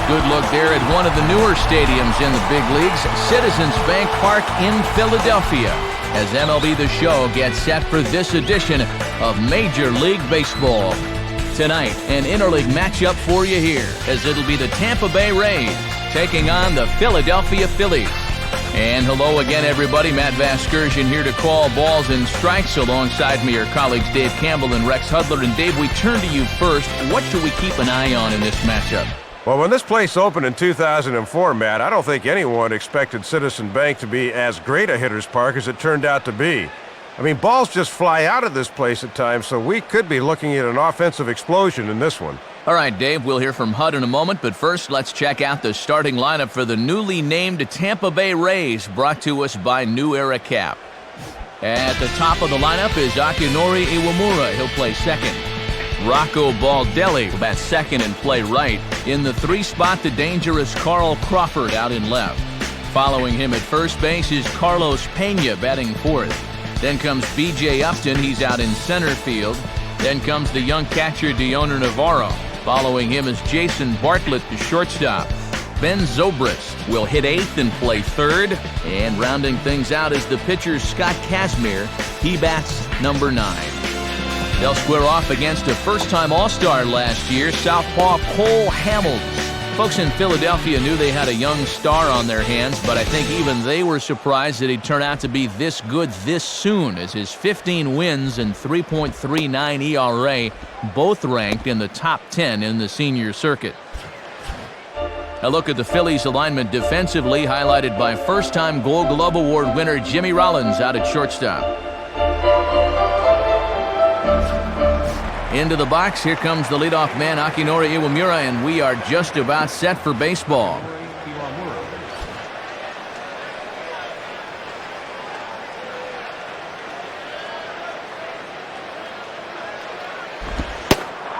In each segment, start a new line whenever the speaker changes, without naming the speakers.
Good look there at one of the newer stadiums in the big leagues, Citizens Bank Park in Philadelphia, as MLB The Show gets set for this edition of Major League Baseball. Tonight, an interleague matchup for you here, as it'll be the Tampa Bay Rays taking on the Philadelphia Phillies. And hello again, everybody. Matt Vasgersian here to call balls and strikes. Alongside me are colleagues Dave Campbell and Rex Hudler. And Dave, we turn to you first. What should we keep an eye on in this matchup?
Well, when this place opened in 2004, Matt, I don't think anyone expected Citizen Bank to be as great a hitter's park as it turned out to be. I mean, balls just fly out of this place at times, so we could be looking at an offensive explosion in this one.
All right, Dave, we'll hear from Hud in a moment, but first let's check out the starting lineup for the newly named Tampa Bay Rays, brought to us by New Era Cap. At the top of the lineup is Akinori Iwamura. He'll play second. Rocco Baldelli will bat second and play right. In the 3 spot, the dangerous Carl Crawford out in left. Following him at first base is Carlos Pena batting fourth. Then comes B.J. Upton. He's out in center field. Then comes the young catcher Dioner Navarro. Following him is Jason Bartlett, the shortstop. Ben Zobrist will hit 8th and play 3rd. And rounding things out is the pitcher Scott Kazmir. He bats number 9. They'll square off against a first-time All-Star last year, Southpaw Cole Hamels. Folks in Philadelphia knew they had a young star on their hands, but I think even they were surprised that he'd turn out to be this good this soon, as his 15 wins and 3.39 ERA both ranked in the top 10 in the senior circuit. A look at the Phillies' alignment defensively, highlighted by first-time Gold Glove Award winner Jimmy Rollins out at shortstop. Into the box, here comes the leadoff man, Akinori Iwamura, and we are just about set for baseball.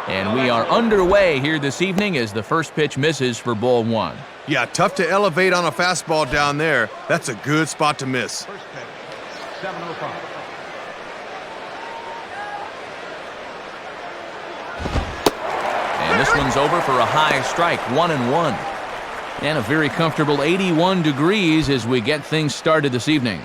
And we are underway here this evening as the first pitch misses for ball 1.
Yeah, tough to elevate on a fastball down there. That's a good spot to miss.
First pitch, 7:05.
And this one's over for a high strike, 1-1. And a very comfortable 81 degrees as we get things started this evening.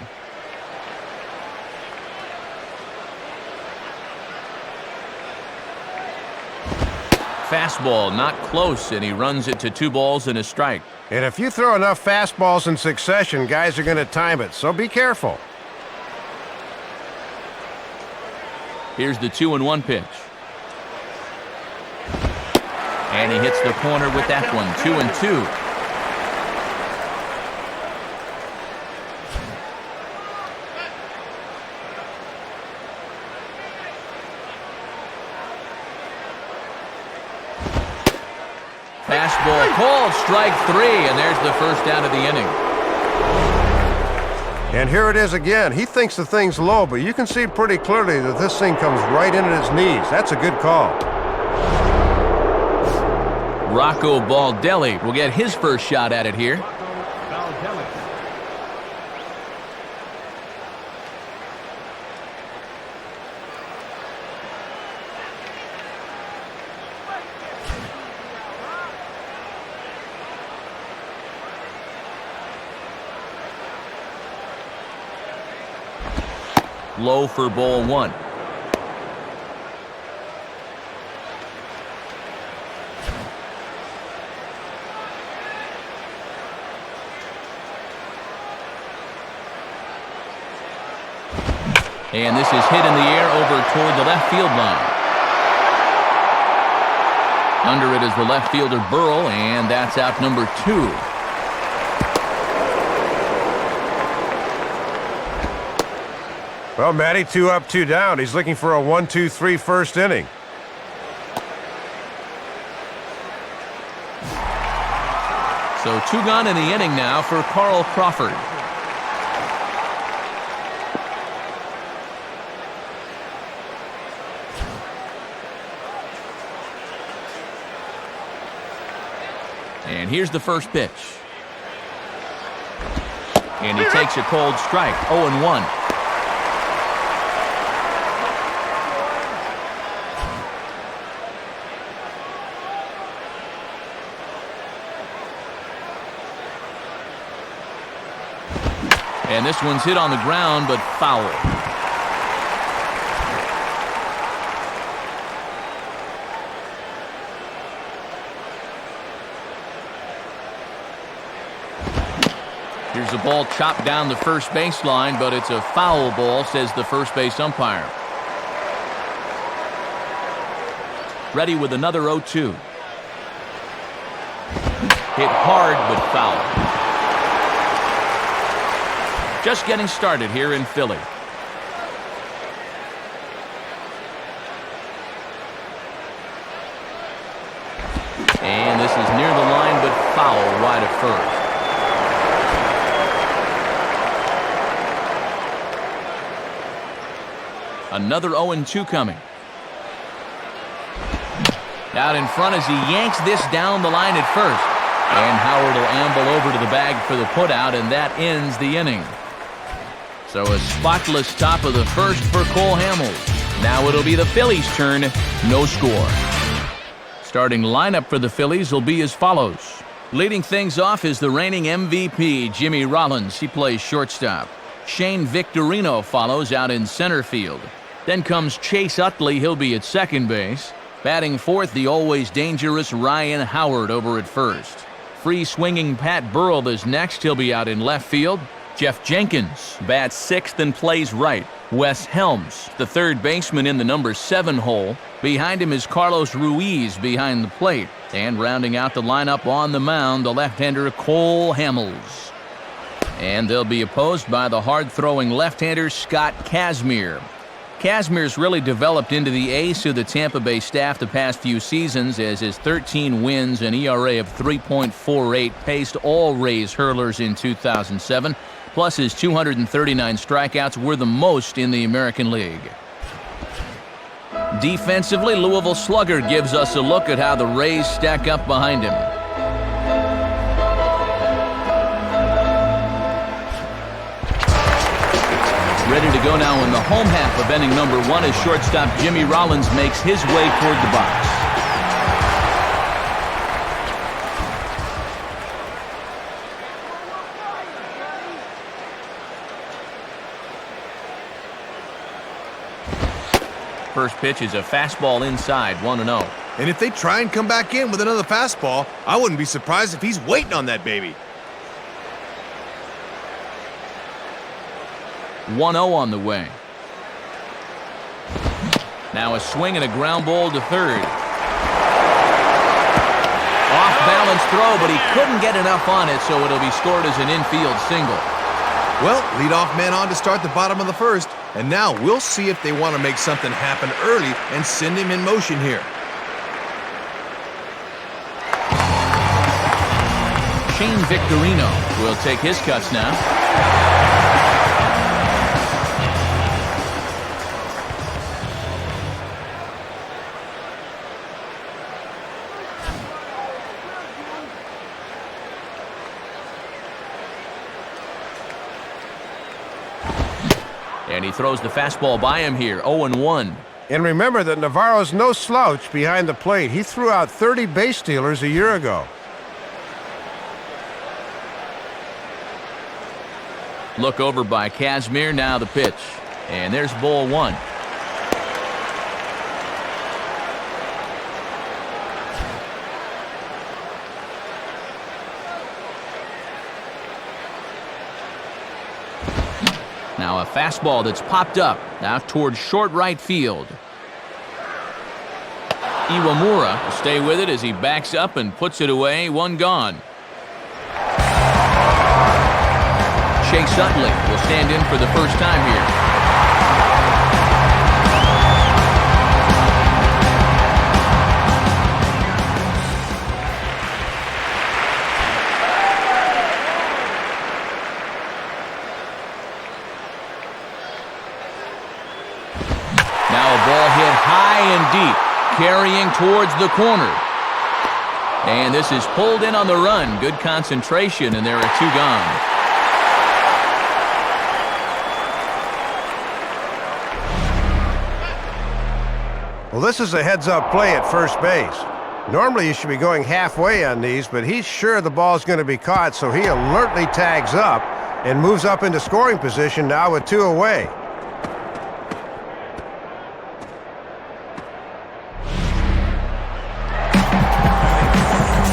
Fastball not close, and he runs it to 2 balls and a strike.
And if you throw enough fastballs in succession, guys are going to time it, so be careful.
Here's the 2-1 pitch. And he hits the corner with that one, 2-2. Fastball called, strike 3, and there's the first out of the inning.
And here it is again. He thinks the thing's low, but you can see pretty clearly that this thing comes right in at his knees. That's a good call.
Rocco Baldelli will get his first shot at it here. Low for ball 1. And this is hit in the air over toward the left field line. Under it is the left fielder Burrell, and that's out number 2.
Well, Matty, 2 up, 2 down. He's looking for a 1-2-3 first inning.
So 2 gone in the inning now for Carl Crawford. And here's the first pitch. And he takes a cold strike, 0-1. And this one's hit on the ground, but foul. Here's a ball chopped down the first baseline, but it's a foul ball, says the first base umpire. Ready with another 0-2. Hit hard, but foul. Just getting started here in Philly. And this is near the line, but foul wide of first. Another 0-2 coming. Out in front as he yanks this down the line at first. And Howard will amble over to the bag for the putout, and that ends the inning. So a spotless top of the first for Cole Hamels. Now it'll be the Phillies' turn. No score. Starting lineup for the Phillies will be as follows. Leading things off is the reigning MVP, Jimmy Rollins. He plays shortstop. Shane Victorino follows out in center field. Then comes Chase Utley. He'll be at second base. Batting fourth, the always dangerous Ryan Howard over at first. Free-swinging Pat Burrell is next. He'll be out in left field. Jeff Jenkins bats sixth and plays right. Wes Helms, the third baseman in the number 7 hole. Behind him is Carlos Ruiz behind the plate. And rounding out the lineup on the mound, the left-hander Cole Hamels. And they'll be opposed by the hard-throwing left-hander Scott Kazmir. Kazmir's really developed into the ace of the Tampa Bay staff the past few seasons, as his 13 wins and ERA of 3.48 paced all Rays hurlers in 2007, plus his 239 strikeouts were the most in the American League. Defensively, Louisville Slugger gives us a look at how the Rays stack up behind him. Ready to go now in the home half of inning number 1 as shortstop Jimmy Rollins makes his way toward the box. First pitch is a fastball inside, 1-0.
And if they try and come back in with another fastball, I wouldn't be surprised if he's waiting on that baby.
1-0 on the way. Now a swing and a ground ball to third. Off-balance throw, but he couldn't get enough on it, so it'll be scored as an infield single.
Well, leadoff man on to start the bottom of the first, and now we'll see if they want to make something happen early and send him in motion here.
Shane Victorino will take his cuts now. And he throws the fastball by him here, 0-1.
And remember that Navarro's no slouch behind the plate. He threw out 30 base stealers a year ago.
Look over by Kazmir, now the pitch. And there's ball 1. Now a fastball that's popped up, out towards short right field. Iwamura will stay with it as he backs up and puts it away, 1 gone. Chase Utley will stand in for the first time here. Now a ball hit high and deep, carrying towards the corner. And this is pulled in on the run. Good concentration, and there are 2 gone.
Well, this is a heads-up play at first base. Normally, you should be going halfway on these, but he's sure the ball's going to be caught, so he alertly tags up and moves up into scoring position now with 2 away.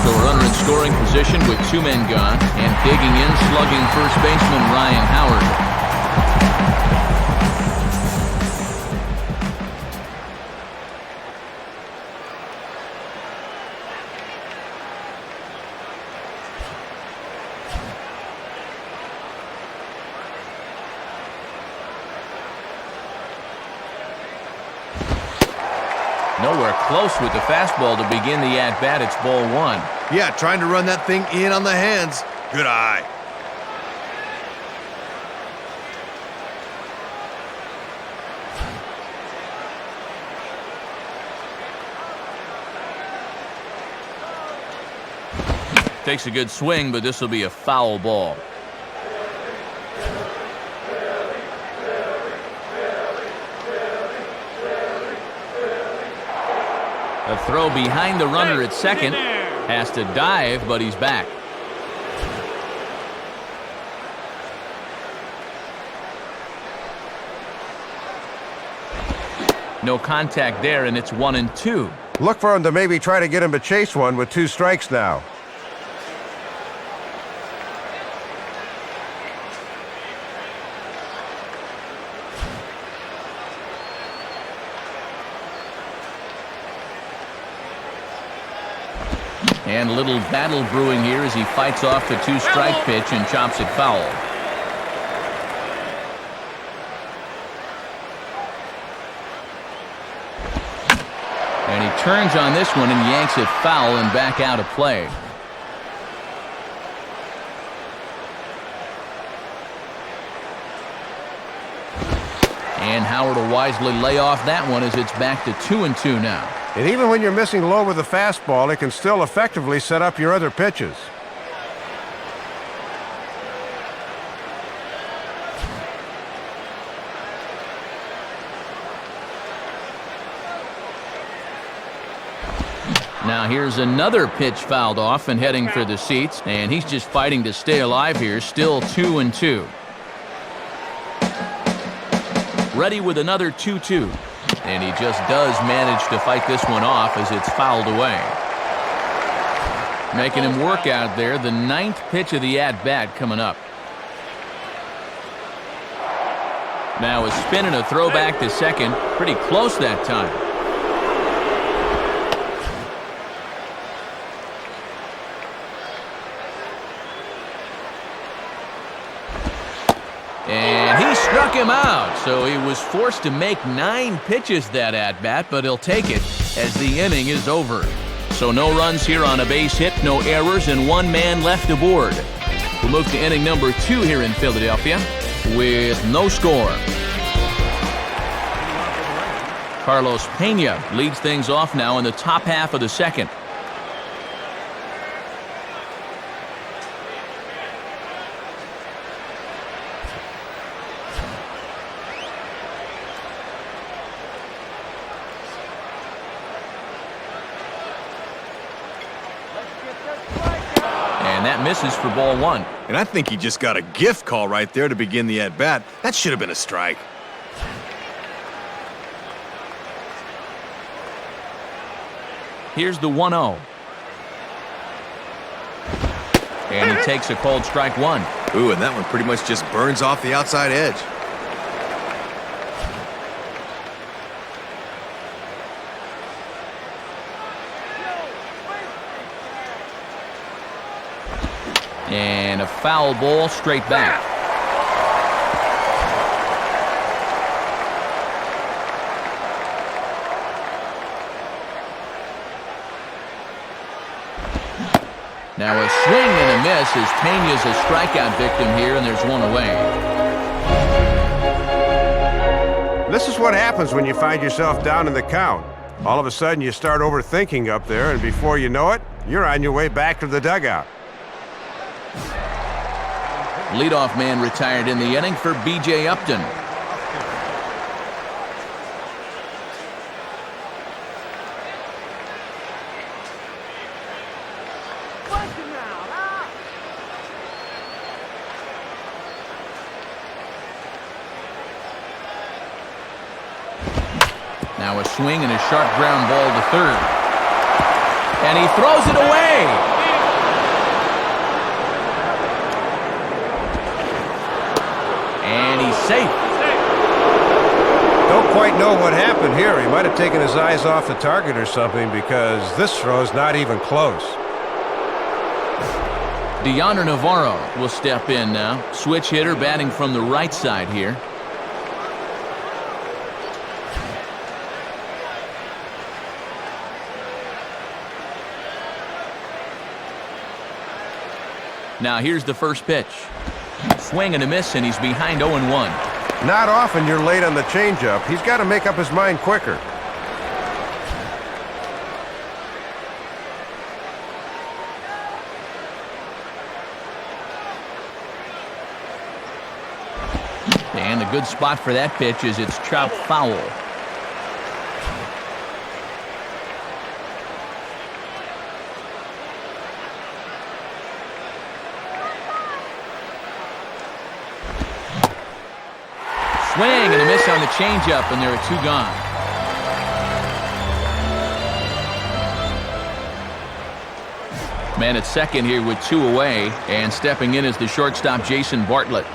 So a runner in scoring position with 2 men gone, and digging in, slugging first baseman Ryan Howard. Nowhere close with the fastball to begin the at-bat. It's ball 1.
Yeah, trying to run that thing in on the hands. Good eye.
Takes a good swing, but this will be a foul ball. A throw behind the runner at second. Has to dive, but he's back. No contact there, and it's 1-2.
Look for him to maybe try to get him to chase one with 2 strikes now.
And a little battle brewing here as he fights off the 2-strike pitch and chops it foul. And he turns on this one and yanks it foul and back out of play. And Howard will wisely lay off that one as it's back to 2-2 now.
And even when you're missing low with the fastball, it can still effectively set up your other pitches.
Now here's another pitch fouled off and heading for the seats, and he's just fighting to stay alive here, still 2-2. Ready with another 2-2. And he just does manage to fight this one off as it's fouled away. Making him work out there, the 9th pitch of the at-bat coming up. Now a spin and a throw back to second. Pretty close that time. And he struck him out, so he was forced to make 9 pitches that at-bat, but he'll take it as the inning is over. So no runs here on a base hit, no errors, and 1 man left aboard. We'll move to inning number 2 here in Philadelphia with no score. Carlos Pena leads things off now in the top half of the second. And that misses for ball 1.
And I think he just got a gift call right there to begin the at-bat. That should have been a strike.
Here's the 1-0. And he takes a called strike 1.
Ooh, and that one pretty much just burns off the outside edge.
And a foul ball straight back. Now a swing and a miss as Pena's a strikeout victim here, and there's 1 away.
This is what happens when you find yourself down in the count. All of a sudden you start overthinking up there, and before you know it, you're on your way back to the dugout.
Leadoff man retired in the inning for B.J. Upton. Now a swing and a sharp ground ball to third. And he throws it away. And he's safe.
Don't quite know what happened here. He might have taken his eyes off the target or something, because this throw's not even close.
Deonder Navarro will step in now. Switch hitter batting from the right side here. Now here's the first pitch. Swing and a miss, and he's behind 0-1.
Not often you're late on the changeup. He's got to make up his mind quicker.
And a good spot for that pitch is it's chopped foul. Swing and a miss on the changeup, and there are 2 gone. Man at second here with 2 away, and stepping in is the shortstop Jason Bartlett.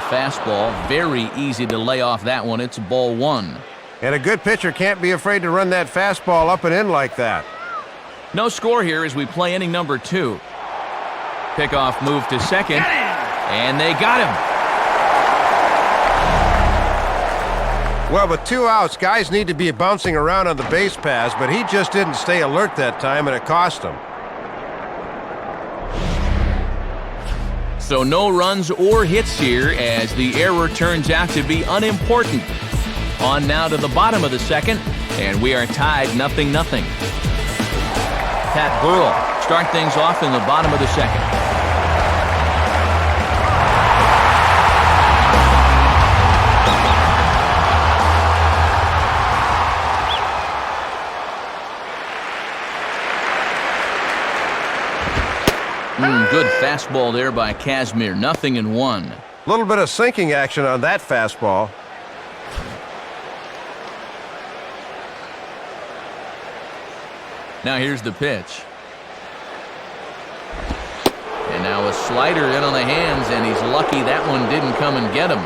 Fastball, very easy to lay off that one. It's ball 1.
And a good pitcher can't be afraid to run that fastball up and in like that.
No score here as we play inning number 2. Pickoff move to second, and they got him.
Well, with 2 outs, guys need to be bouncing around on the base paths, but he just didn't stay alert that time, and it cost him.
So no runs or hits here as the error turns out to be unimportant. On now to the bottom of the second, and we are tied 0-0. Pat Burrell start things off in the bottom of the second. Good fastball there by Kazmir. 0-1.
A little bit of sinking action on that fastball.
Now here's the pitch. And now a slider in on the hands, and he's lucky that one didn't come and get him.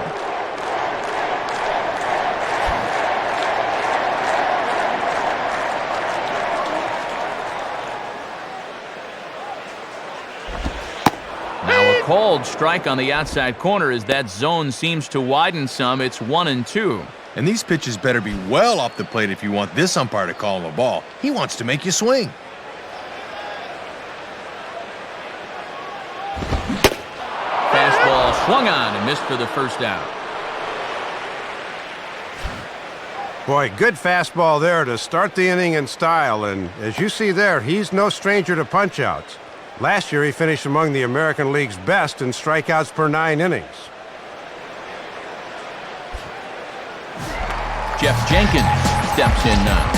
Called strike on the outside corner as that zone seems to widen some. It's 1-2.
And these pitches better be well off the plate if you want this umpire to call a ball. He wants to make you swing.
Fastball swung on and missed for the first out.
Boy, good fastball there to start the inning in style. And as you see there, he's no stranger to punch-outs. Last year, he finished among the American League's best in strikeouts per 9 innings.
Jeff Jenkins steps in now.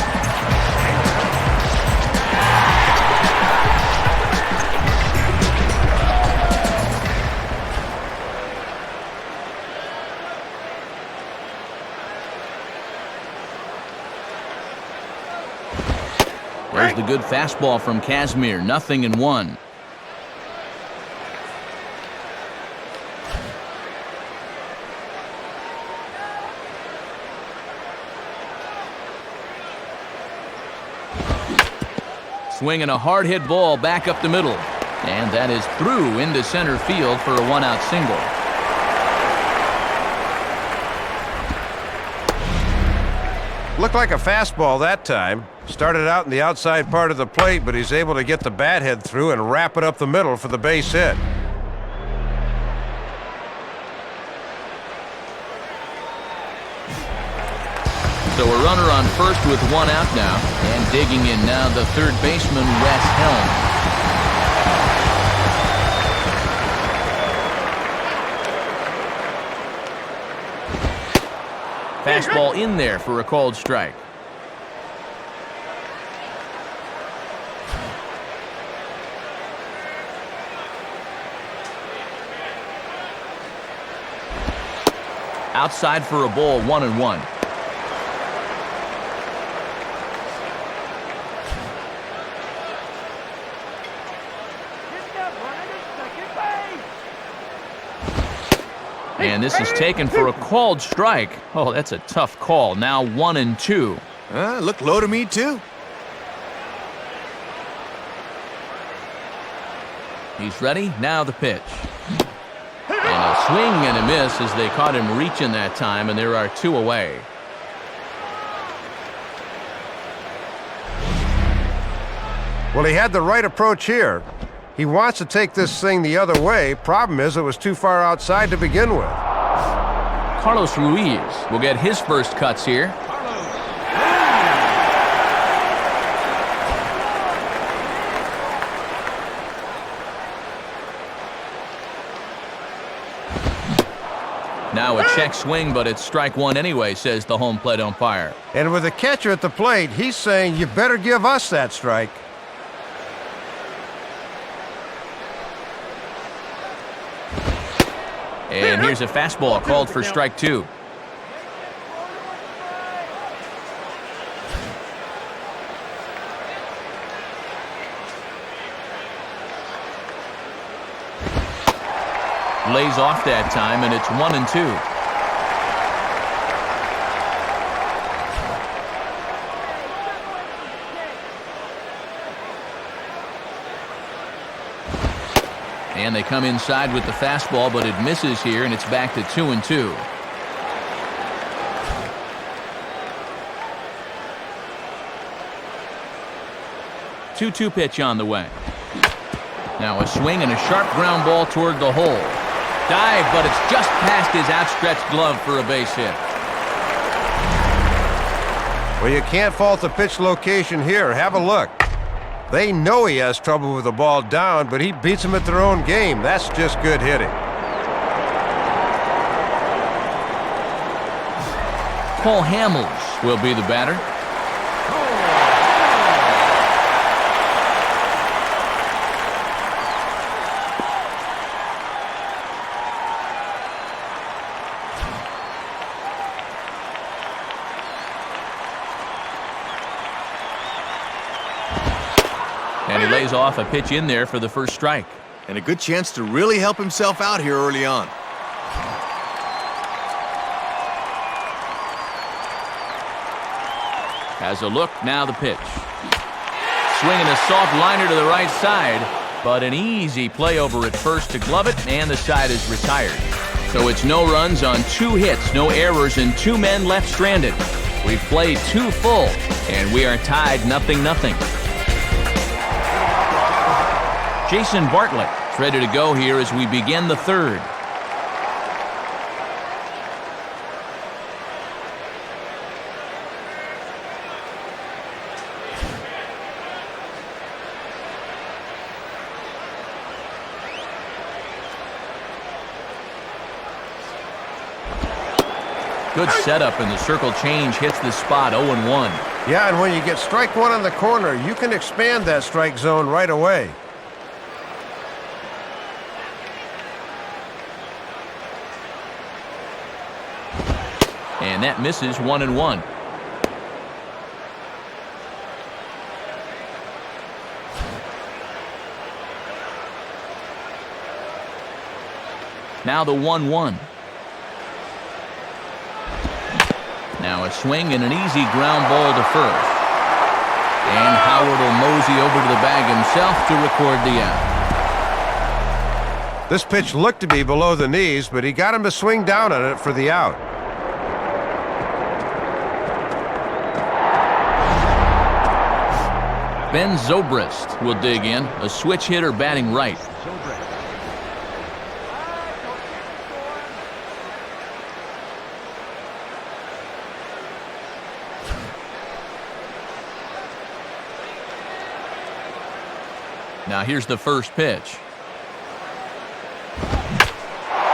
There's the good fastball from Kazmir. 0-1. Swinging a hard-hit ball back up the middle. And that is through into center field for a 1-out single.
Looked like a fastball that time. Started out in the outside part of the plate, but he's able to get the bat head through and wrap it up the middle for the base hit.
So a runner on first with 1 out now. And digging in now the third baseman, Wes Helm. Fastball in there for a called strike. Outside for a ball, 1-1. And this is taken for a called strike. Oh, that's a tough call. Now 1-2.
Looked low to me, too.
He's ready. Now the pitch. And a swing and a miss as they caught him reaching that time, and there are 2 away.
Well, he had the right approach here. He wants to take this thing the other way. Problem is, it was too far outside to begin with.
Carlos Ruiz will get his first cuts here. Now a check swing, but it's strike 1 anyway, says the home plate umpire.
And with the catcher at the plate, he's saying, you better give us that strike.
And here's a fastball called for strike 2. Lays off that time, and it's 1-2. And they come inside with the fastball, but it misses here, and it's back to 2-2. Two-two pitch on the way. Now a swing and a sharp ground ball toward the hole. Dive, but it's just past his outstretched glove for a base hit.
Well, you can't fault the pitch location here. Have a look. They know he has trouble with the ball down, but he beats them at their own game. That's just good hitting.
Paul Hamels will be the batter. And he lays off a pitch in there for the first strike.
And a good chance to really help himself out here early on.
Has a look, now the pitch. Swinging a soft liner to the right side, but an easy play over at first to glove it, and the side is retired. So it's no runs on 2 hits, no errors, and 2 men left stranded. We've played 2 full, and we are tied 0-0. Jason Bartlett is ready to go here as we begin the third. Good setup, and the circle change hits the spot 0-1.
Yeah, and when you get strike 1 on the corner, you can expand that strike zone right away.
And that misses 1-1. Now the 1-1. Now a swing and an easy ground ball to first. And Howard will mosey over to the bag himself to record the out.
This pitch looked to be below the knees, but he got him to swing down on it for the out.
Ben Zobrist will dig in, a switch hitter batting right. Now here's the first pitch.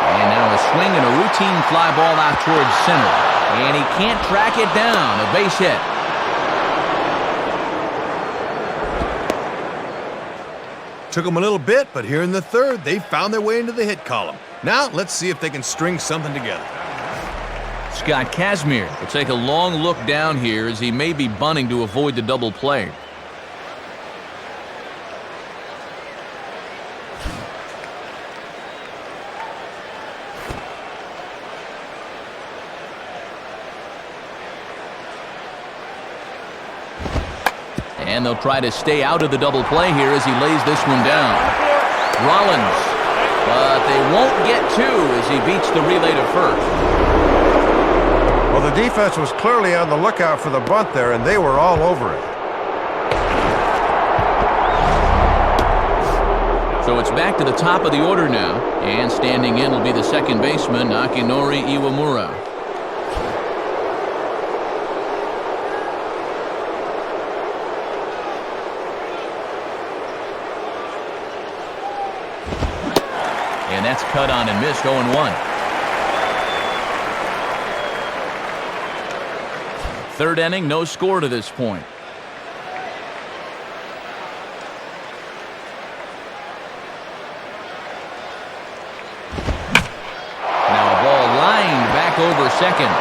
And now a swing and a routine fly ball out towards center. And he can't track it down. A base hit.
Took them a little bit, but here in the third, they found their way into the hit column. Now, let's see if they can string something together.
Scott Kazmir will take a long look down here as he may be bunting to avoid the double play. And they'll try to stay out of the double play here as he lays this one down. Rollins, but they won't get two as he beats the relay to first.
Well, the defense was clearly on the lookout for the bunt there, and they were all over it.
So it's back to the top of the order now, and standing in will be the second baseman, Akinori Iwamura. And that's cut on and missed, 0-1. Third inning, no score to this point. Now a ball lined back over second.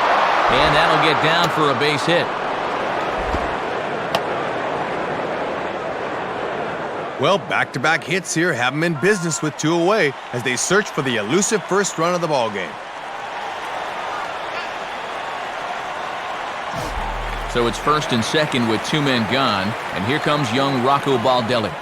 And that'll get down for a base hit.
Well, back-to-back hits here have them in business with two away as they search for the elusive first run of the ballgame.
So it's first and second with two men gone, and here comes young Rocco Baldelli.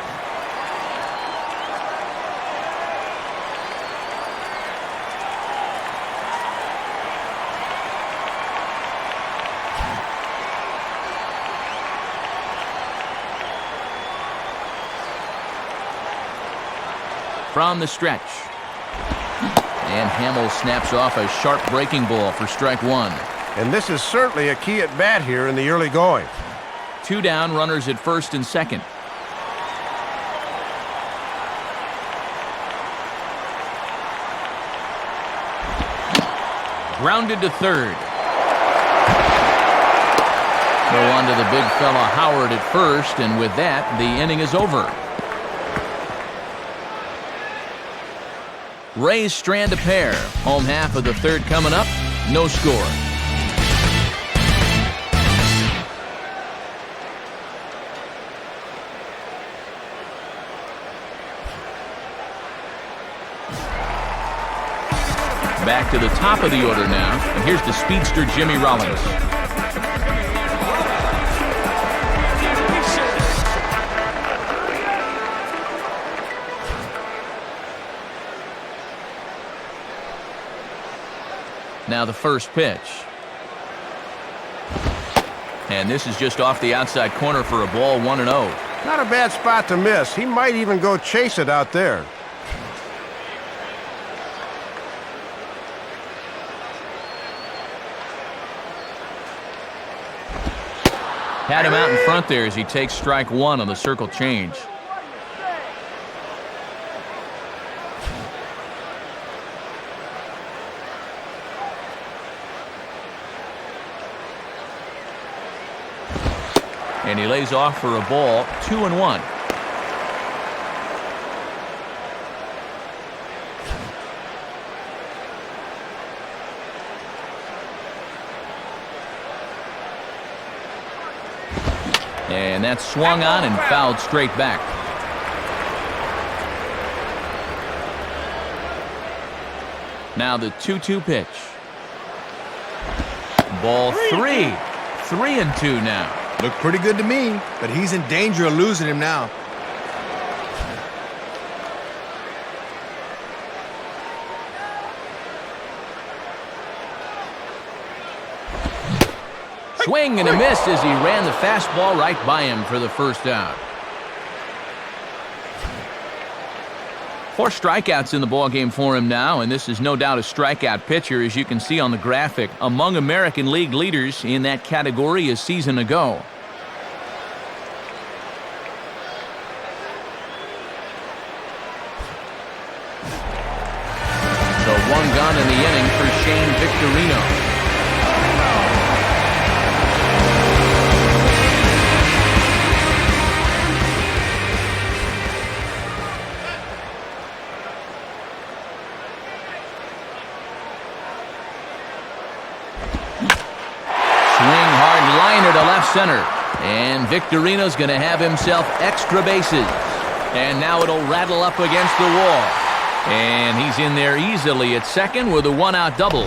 From the stretch. And Hamill snaps off a sharp breaking ball for strike one.
And this is certainly a key at bat here in the early going.
Two down, runners at first and second. Grounded to third. Throw on to the big fella Howard at first, and with that, the inning is over. Rays strand a pair. Home half of the third coming up. No score. Back to the top of the order now. And here's the speedster Jimmy Rollins. Now the first pitch. And this is just off the outside corner for a ball, 1-0.
Not a bad spot to miss. He might even go chase it out there.
Had him out in front there as he takes strike one on the circle change. And he lays off for a ball, 2-1. And that's swung on and fouled straight back. Now the 2-2 pitch. Ball three. 3-2 now.
Looked pretty good to me, but he's in danger of losing him now.
Swing and a miss as he ran the fastball right by him for the first out. 4 strikeouts in the ballgame for him now, and this is no doubt a strikeout pitcher, as you can see on the graphic. Among American League leaders in that category a season ago. So 1 gone in the inning for Shane Victorino. center. And Victorino's going to have himself extra bases. And now it'll rattle up against the wall. And he's in there easily at second with a one-out double.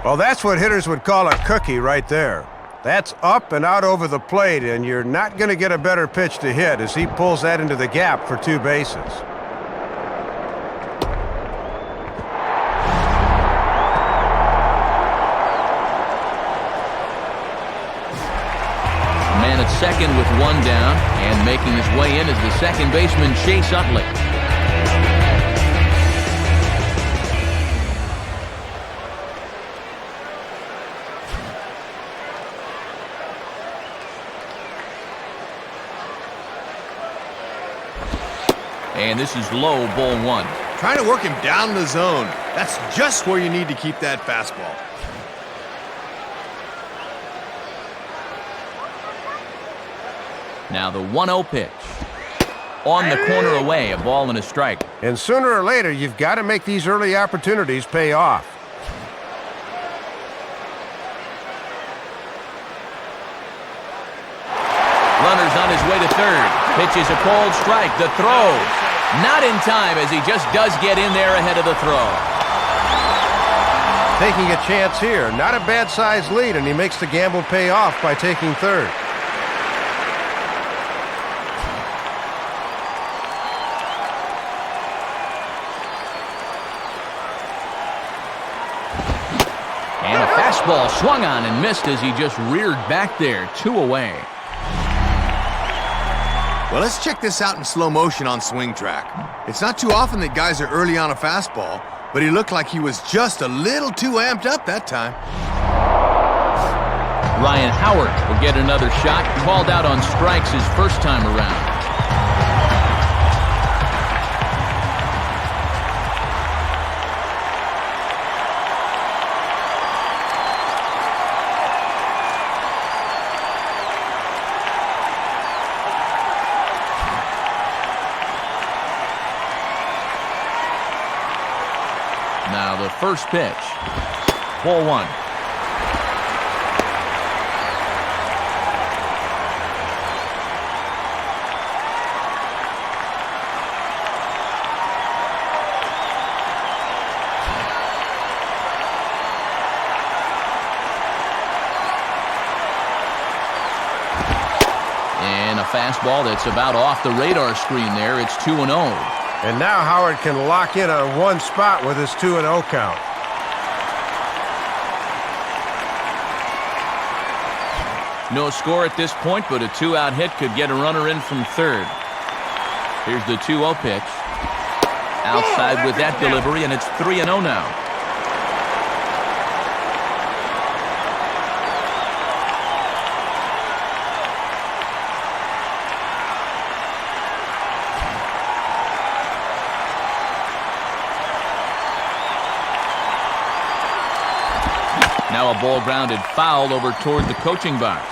Well, that's what hitters would call a cookie right there. That's up and out over the plate, and you're not going to get a better pitch to hit as he pulls that into the gap for 2 bases.
Man at second with 1 down, and making his way in is the second baseman, Chase Utley. And this is low, ball 1.
Trying to work him down the zone. That's just where you need to keep that fastball.
Now the 1-0 pitch. On the corner away, a ball and a strike.
And sooner or later, you've got to make these early opportunities pay off.
Runner's on his way to third. Pitches a cold strike. The throw. Not in time as he just does get in there ahead of the throw.
Taking a chance here. Not a bad-sized lead, and he makes the gamble pay off by taking third.
And a fastball swung on and missed as he just reared back there. 2 away.
Well, let's check this out in slow motion on Swing Track. It's not too often that guys are early on a fastball, but he looked like he was just a little too amped up that time.
Ryan Howard will get another shot. Called out on strikes his first time around. Now the first pitch. Ball 1. And a fastball that's about off the radar screen there. It's 2-0.
And now Howard can lock in on one spot with his 2-0 count.
No score at this point, but a 2-out hit could get a runner in from third. Here's the 2-0 pitch. Outside with that delivery, and it's 3-0 now. Now a ball grounded foul over toward the coaching box.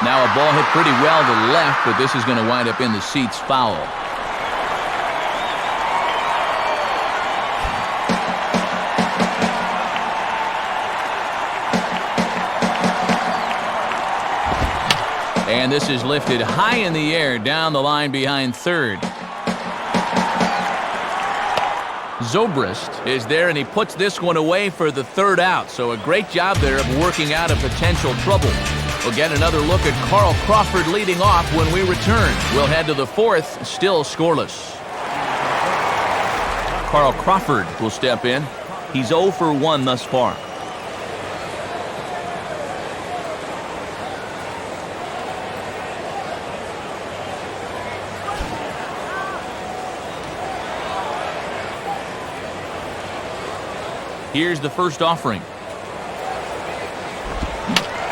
Now a ball hit pretty well to left, but this is going to wind up in the seats foul. And this is lifted high in the air down the line behind third. Zobrist is there, and he puts this one away for the 3rd out. So a great job there of working out a potential trouble. We'll get another look at Carl Crawford leading off when we return. We'll head to the 4th, still scoreless. Carl Crawford will step in. He's 0 for 1 thus far. Here's the first offering.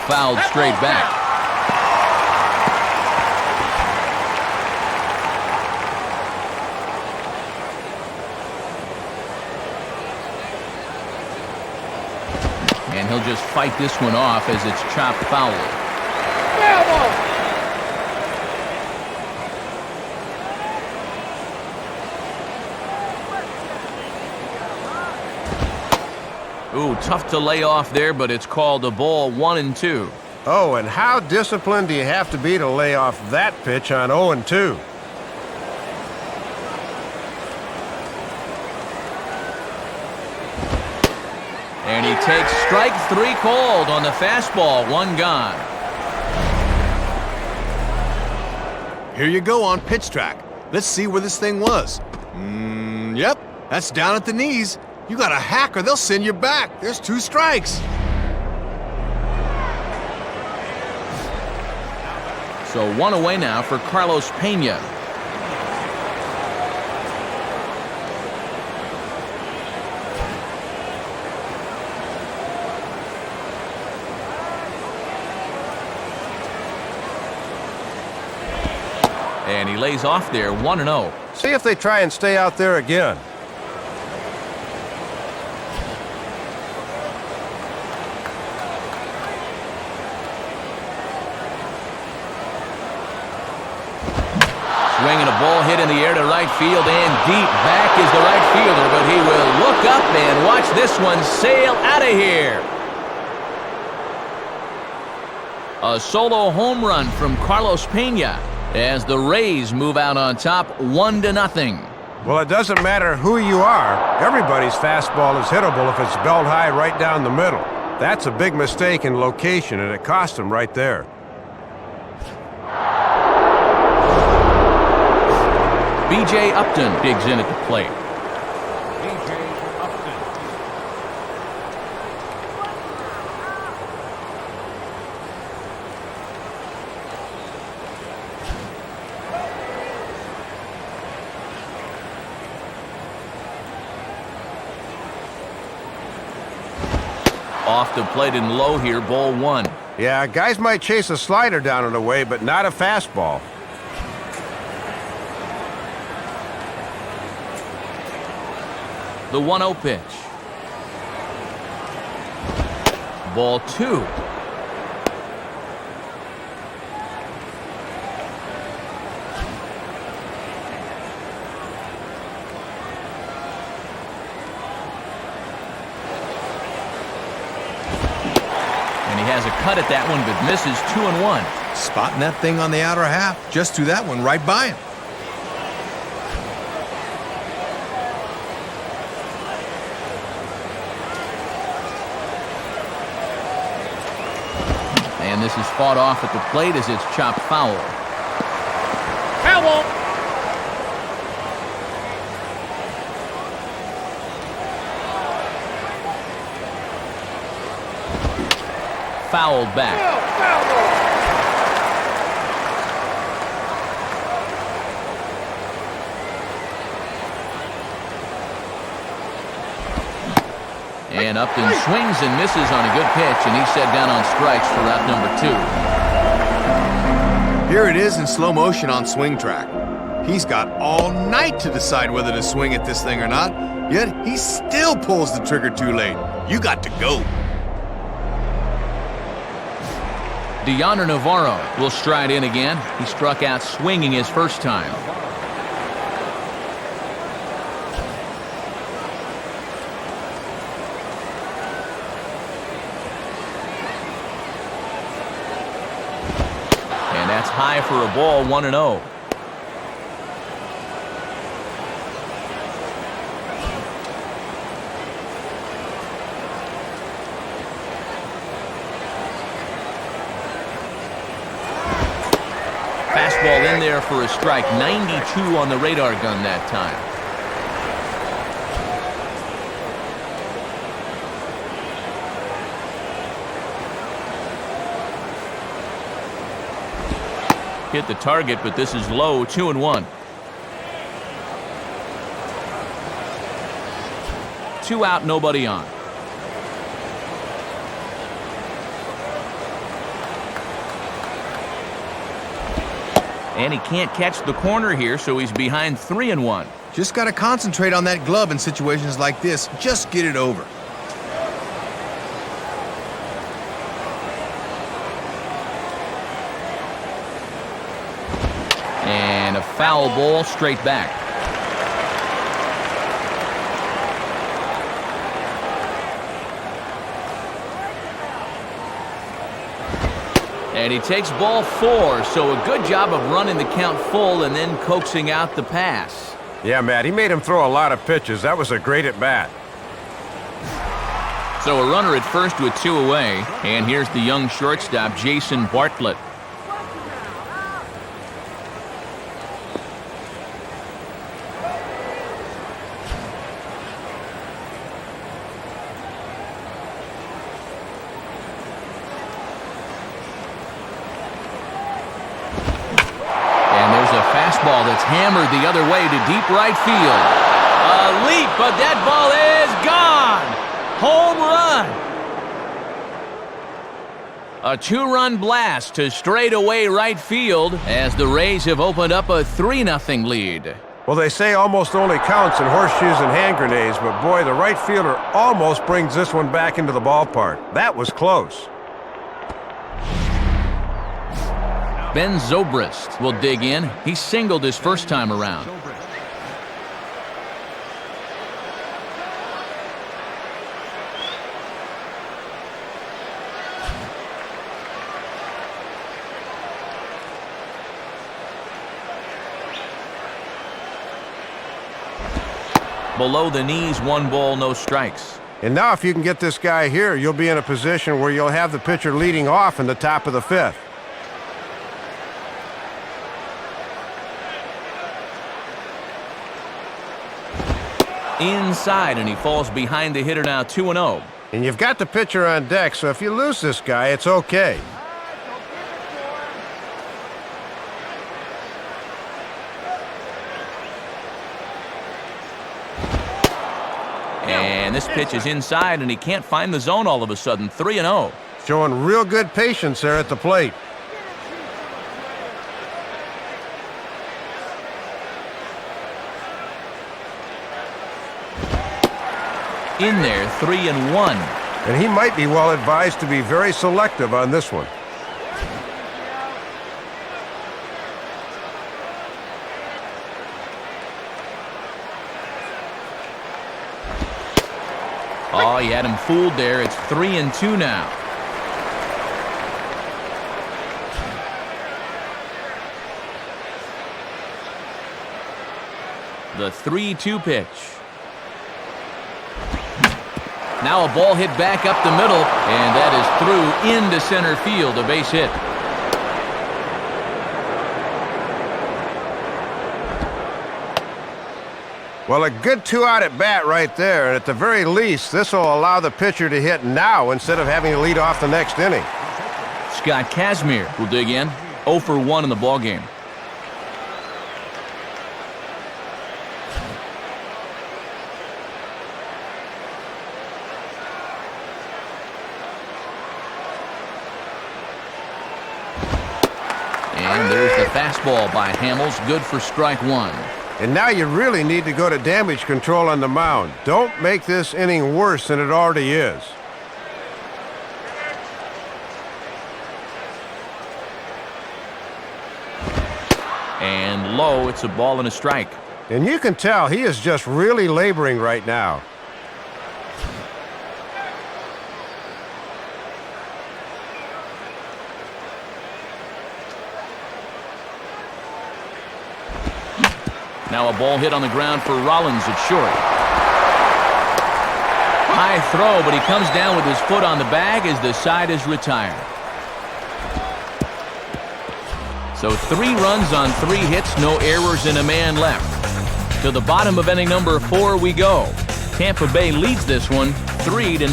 Fouled straight back. And he'll just fight this one off as it's chopped foul. Ooh, tough to lay off there, but it's called a ball 1-2.
Oh, and how disciplined do you have to be to lay off that pitch on 0-2?
And he takes strike 3 called on the fastball, 1 gone.
Here you go on pitch track. Let's see where this thing was. Yep, that's down at the knees. You got a hack or they'll send you back. There's 2 strikes.
So 1 away now for Carlos Pena. And he lays off there, 1-0.
See if they try and stay out there again.
Swinging a ball hit in the air to right field and deep. Back is the right fielder, but he will look up and watch this one sail out of here. A solo home run from Carlos Pena as the Rays move out on top 1-0.
Well, it doesn't matter who you are. Everybody's fastball is hittable if it's belt high right down the middle. That's a big mistake in location, and it cost him right there.
B.J. Upton digs in at the plate.
B.J. Upton.
Off the plate and low here, ball 1.
Yeah, guys might chase a slider down and away, but not a fastball.
The 1-0 pitch. Ball 2. And he has a cut at that one, but misses 2-1.
Spotting that thing on the outer half. Just threw that one right by him.
And this is fought off at the plate as it's chopped foul.
Foul.
Fouled back. And Upton swings and misses on a good pitch, and he's set down on strikes for out number 2.
Here it is in slow motion on swing track. He's got all night to decide whether to swing at this thing or not, yet he still pulls the trigger too late. You got to go.
Deonder Navarro will stride in again. He struck out swinging his first time. And that's high for a ball, 1-0. Fastball in there for a strike. 92 on the radar gun that time. Hit the target, but this is low, 2-1. 2 out, nobody on. And he can't catch the corner here, so he's behind 3-1.
Just got to concentrate on that glove in situations like this. Just get it over.
And a foul ball straight back. And he takes ball 4, so a good job of running the count full and then coaxing out the pass.
Yeah, Matt, he made him throw a lot of pitches. That was a great at-bat.
So a runner at first with 2 away, and here's the young shortstop, Jason Bartlett. Fastball that's hammered the other way to deep right field. A leap, but that ball is gone. Home run. A 2-run blast to straightaway right field as the Rays have opened up a 3-0 lead.
Well, they say almost only counts in horseshoes and hand grenades, but boy, the right fielder almost brings this one back into the ballpark. That was close.
Ben Zobrist will dig in. He singled his first time around. Below the knees, 1 ball, no strikes.
And now if you can get this guy here, you'll be in a position where you'll have the pitcher leading off in the top of the 5th.
Inside, and he falls behind the hitter now, 2-0.
And you've got the pitcher on deck, so if you lose this guy, it's okay.
And this pitch is inside, and he can't find the zone all of a sudden, 3-0.
Showing real good patience there at the plate.
In there, 3-1.
And he might be well advised to be very selective on this one.
Oh, he had him fooled there. It's 3-2 now. The 3-2 pitch. Now a ball hit back up the middle, and that is through into center field, a base hit.
Well, a good 2-out at bat right there, and at the very least, this will allow the pitcher to hit now instead of having to lead off the next inning.
Scott Kazmir will dig in, 0 for 1 in the ballgame. And there's the fastball by Hamels, good for strike 1.
And now you really need to go to damage control on the mound. Don't make this inning worse than it already is.
And low, it's a ball and a strike.
And you can tell he is just really laboring right now.
Now a ball hit on the ground for Rollins at short. High throw, but he comes down with his foot on the bag as the side is retired. So 3 runs on 3 hits, no errors, and a man left. To the bottom of inning number 4 we go. Tampa Bay leads this one 3-0.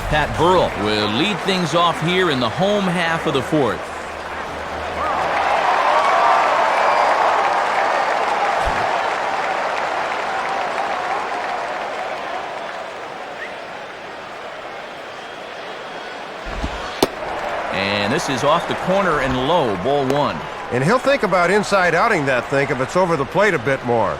Pat Burrell will lead things off here in the home half of the 4th. And this is off the corner and low, ball 1.
And he'll think about inside outing that thing if it's over the plate a bit more.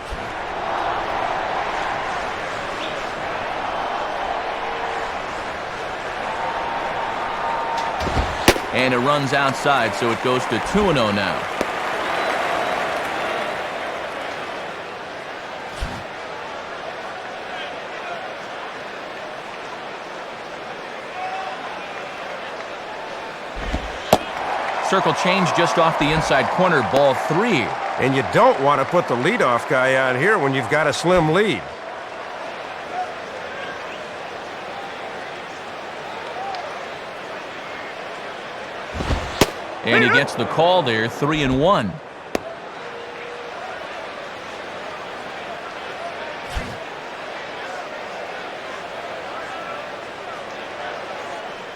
And it runs outside, so it goes to 2-0 now. Circle change just off the inside corner, ball 3.
And you don't want to put the leadoff guy on here when you've got a slim lead.
And he gets the call there, 3-1.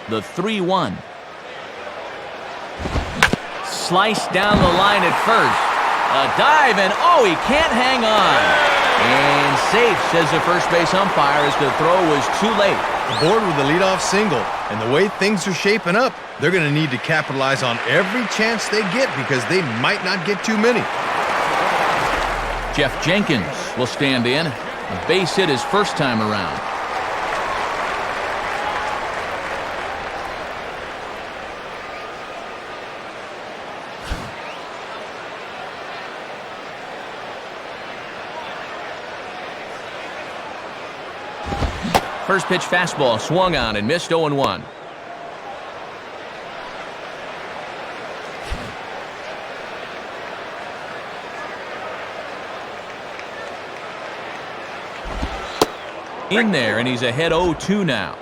The 3-1. Sliced down the line at first. A dive, and oh, he can't hang on. And safe, says the first base umpire, as the throw was too late.
Aboard with the leadoff single, and the way things are shaping up, they're going to need to capitalize on every chance they get because they might not get too many.
Jeff Jenkins will stand in. A base hit his first time around. First pitch fastball swung on and missed 0-1. In there, and he's ahead 0-2 now.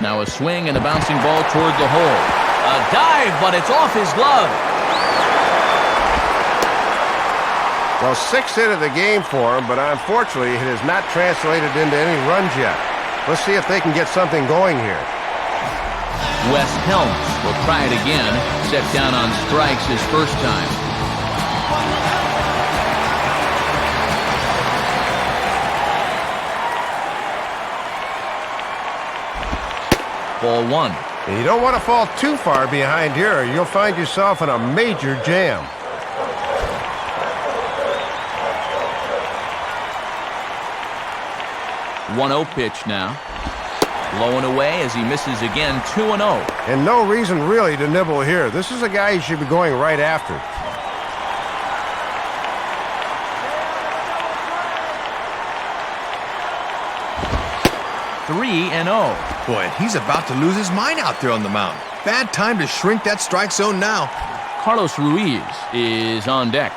Now a swing and a bouncing ball toward the hole. A dive, but it's off his glove.
Well, 6th hit of the game for him, but unfortunately it has not translated into any runs yet. Let's see if they can get something going here.
Wes Helms will try it again. Set down on strikes his first time. Ball 1.
And you don't want to fall too far behind here, or you'll find yourself in a major jam.
One 0 pitch now. Low and away as he misses again, 2-0.
And no reason really to nibble here. This is a guy you should be going right after.
Three and 0.
Boy, he's about to lose his mind out there on the mound. Bad time to shrink that strike zone now.
Carlos Ruiz is on deck.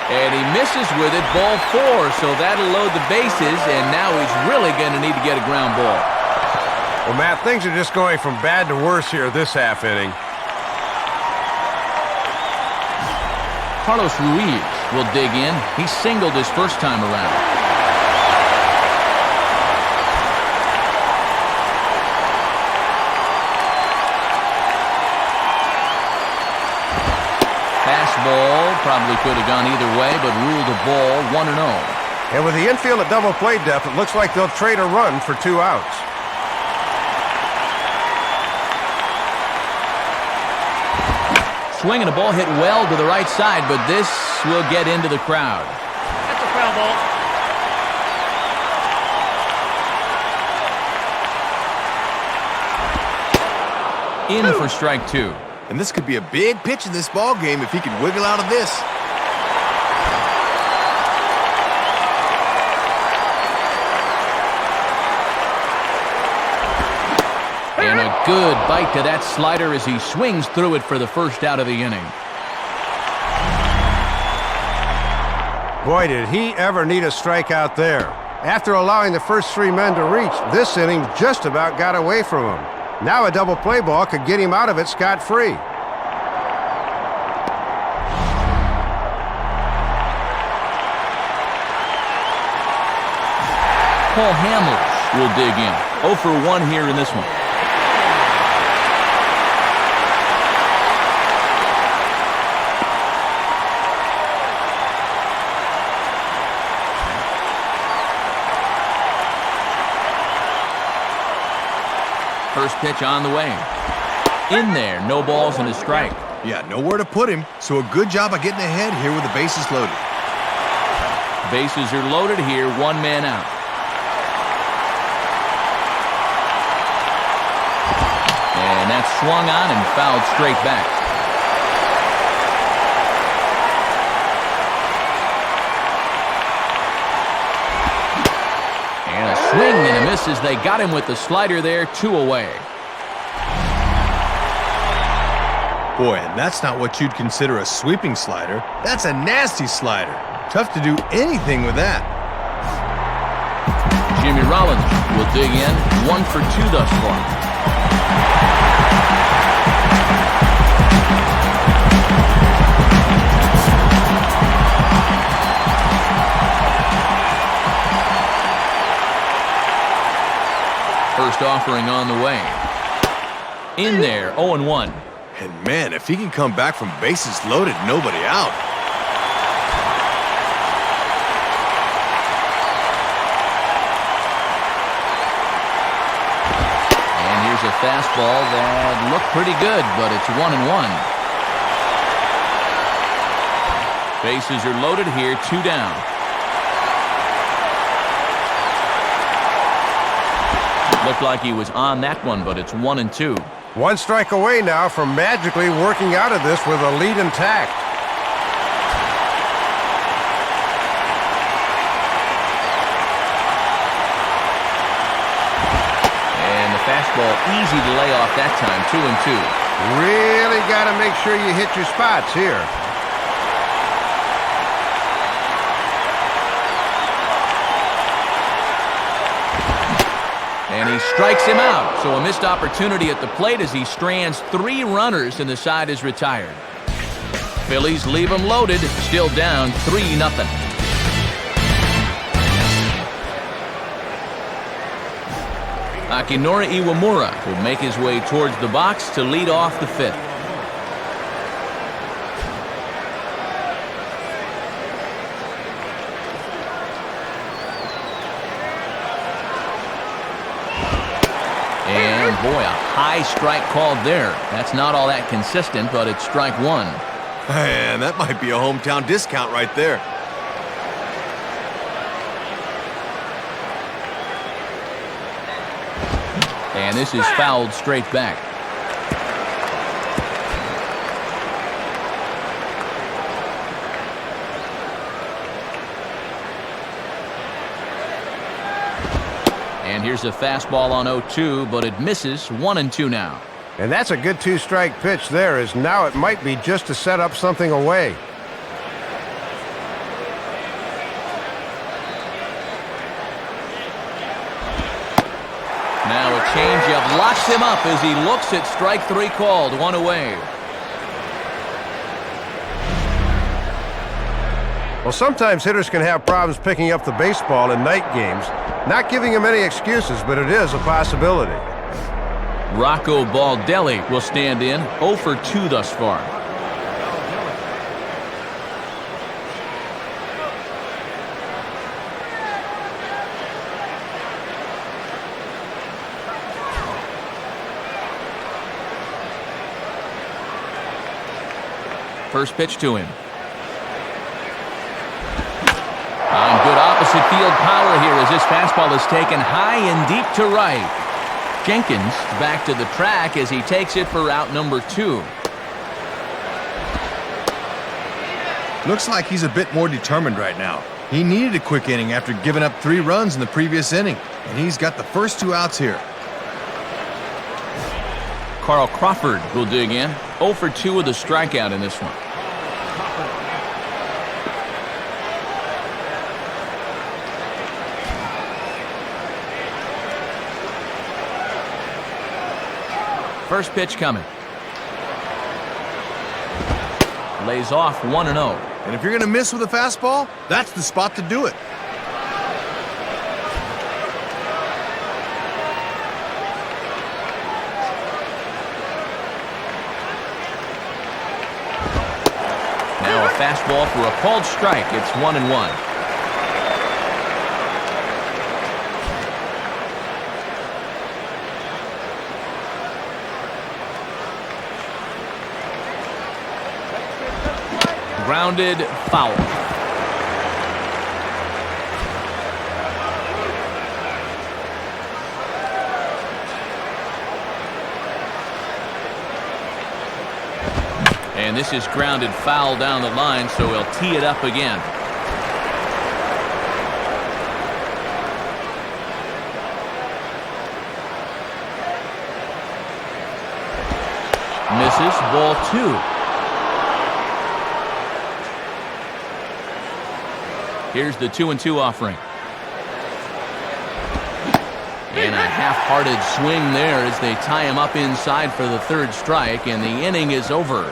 And he misses with it, ball 4, so that'll load the bases, and now he's really going to need to get a ground ball.
Well, Matt, things are just going from bad to worse here this half inning.
Carlos Ruiz will dig in. He singled his first time around. Fastball probably could have gone either way, but ruled a ball, 1-0.
And with the infield at double play depth, it looks like they'll trade a run for 2 outs.
Swing and a ball hit well to the right side, but this will get into the crowd.
That's a foul ball.
In for strike 2.
And this could be a big pitch in this ball game if he could wiggle out of this.
And a good bite to that slider as he swings through it for the first out of the inning.
Boy, did he ever need a strikeout there. After allowing the first 3 men to reach, this inning just about got away from him. Now a double play ball could get him out of it scot-free.
Paul Hamels will dig in. 0 for 1 here in this one. First pitch on the way. In there, no balls and a strike.
Yeah, nowhere to put him, so a good job of getting ahead here with the bases loaded.
Bases are loaded here, 1 man out. And that's swung on and fouled straight back. swing and a miss as they got him with the slider there, 2 away.
Boy, and that's not what you'd consider a sweeping slider. That's a nasty slider. Tough to do anything with that.
Jimmy Rollins will dig in, 1 for 2 thus far. First offering on the way. In there, 0-1.
And man, if he can come back from bases loaded, nobody out.
And here's a fastball that looked pretty good, but it's 1-1. Bases are loaded here, 2 down. Looked like he was on that one, but it's 1-2.
1 strike away now from magically working out of this with a lead intact.
And the fastball easy to lay off that time, 2-2.
Really got to make sure you hit your spots here.
And he strikes him out, so a missed opportunity at the plate as he strands 3 runners and the side is retired. Phillies leave him loaded, still down 3-0. Akinori Iwamura will make his way towards the box to lead off the 5th. And boy, a high strike called there. That's not all that consistent, but it's strike 1.
Man, that might be a hometown discount right there.
And this is fouled straight back. And here's a fastball on 0-2, but it misses. 1-2 now.
And that's a good 2-strike pitch there, as now it might be just to set up something away.
Now a changeup locks him up as he looks at strike 3 called. 1 away.
Well, sometimes hitters can have problems picking up the baseball in night games. Not giving him any excuses, but it is a possibility.
Rocco Baldelli will stand in, 0 for 2 thus far. First pitch to him. On good opposite field power here as this fastball is taken high and deep to right. Jenkins back to the track as he takes it for out number 2.
Looks like he's a bit more determined right now. He needed a quick inning after giving up 3 runs in the previous inning, and he's got the first 2 outs here.
Carl Crawford will dig in, 0 for 2 with a strikeout in this one. First pitch coming. Lays off 1-0.
And if you're going to miss with a fastball, that's the spot to do it.
Now a fastball for a called strike. It's 1-1. Grounded foul. And this is grounded foul down the line, so he'll tee it up again. misses, ball 2. Here's the 2-2 offering. And a half-hearted swing there as they tie him up inside for the 3rd strike, and the inning is over.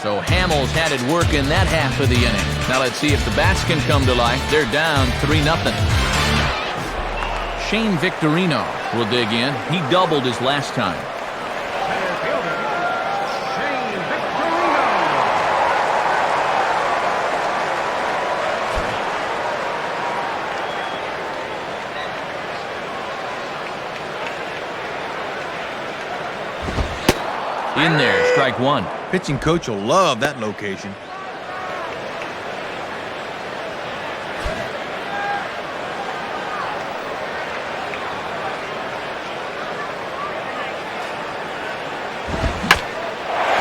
So Hamels had it work in that half of the inning. Now let's see if the bats can come to life. They're down 3-0. Shane Victorino will dig in. He doubled his last time.
Center fielder, Shane Victorino.
In there, strike 1.
Pitching coach will love that location.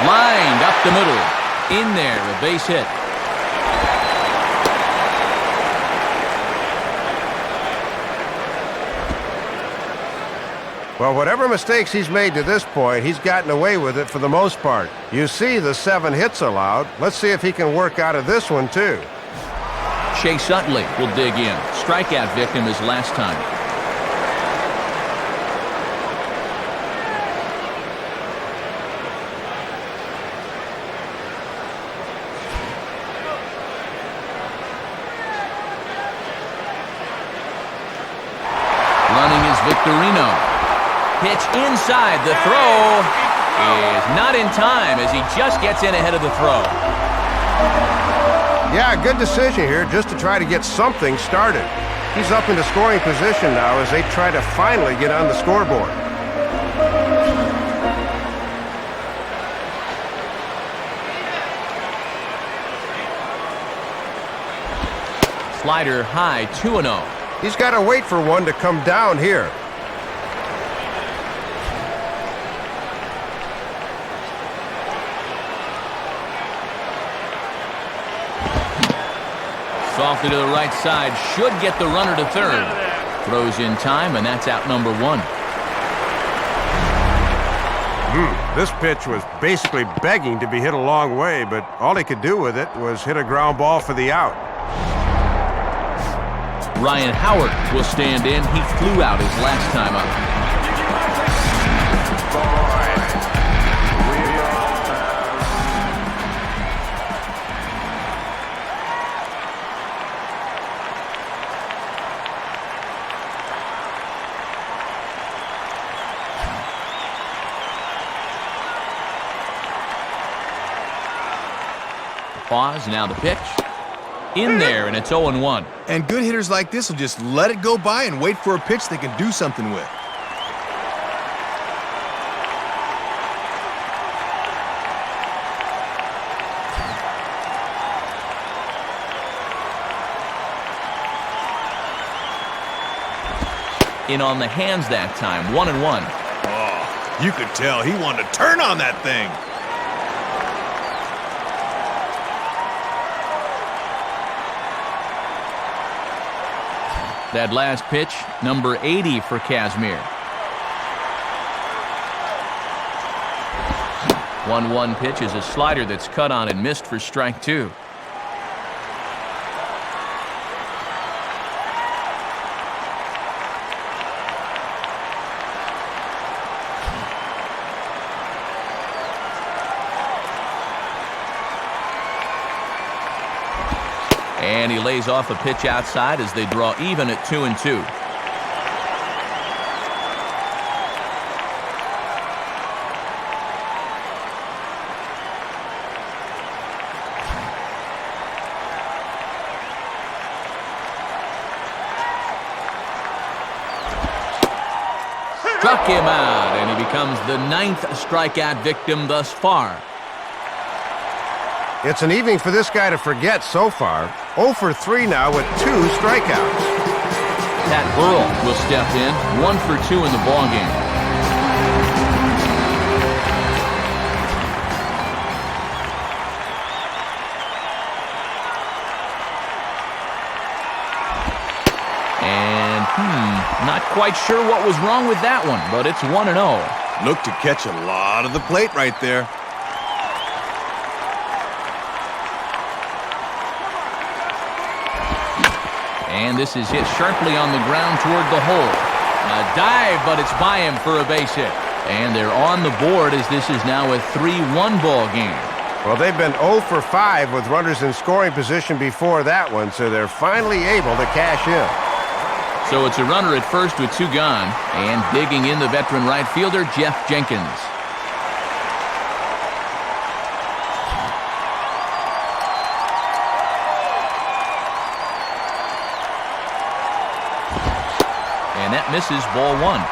Lined up the middle. In there, a base hit.
Well, whatever mistakes he's made to this point, he's gotten away with it for the most part. You see the 7 hits allowed. Let's see if he can work out of this one, too.
Chase Utley will dig in. Strikeout victim his last time. Running is Victorino. Pitch inside. The throw is not in time as he just gets in ahead of the throw.
Yeah, good decision here just to try to get something started. He's up into scoring position now as they try to finally get on the scoreboard.
Slider high, 2-0.
He's got to wait for one to come down here.
Softly to the right side, should get the runner to 3rd. Throws in time, and that's out number 1.
This pitch was basically begging to be hit a long way, but all he could do with it was hit a ground ball for the out.
Ryan Howard will stand in. He flew out his last time up. Pause, now the pitch. In there, and it's 0-1.
And good hitters like this will just let it go by and wait for a pitch they can do something with.
In on the hands that time, 1-1.
Oh, you could tell he wanted to turn on that thing.
That last pitch, number 80 for Kazmir. 1-1 pitch is a slider that's cut on and missed for strike 2. And he lays off a pitch outside as they draw even at 2-2. Struck him out, and he becomes the 9th strikeout victim thus far.
It's an evening for this guy to forget so far. 0 for 3 now with 2 strikeouts.
Pat Burrell will step in, 1 for 2 in the ballgame. And not quite sure what was wrong with that one, but it's 1-0.
Looked to catch a lot of the plate right there.
And this is hit sharply on the ground toward the hole. A dive, but it's by him for a base hit. And they're on the board as this is now a 3-1 ball game.
Well, they've been 0 for 5 with runners in scoring position before that one, so they're finally able to cash in.
So it's a runner at first with 2 gone, and digging in the veteran right fielder, Jeff Jenkins. And that misses, ball 1.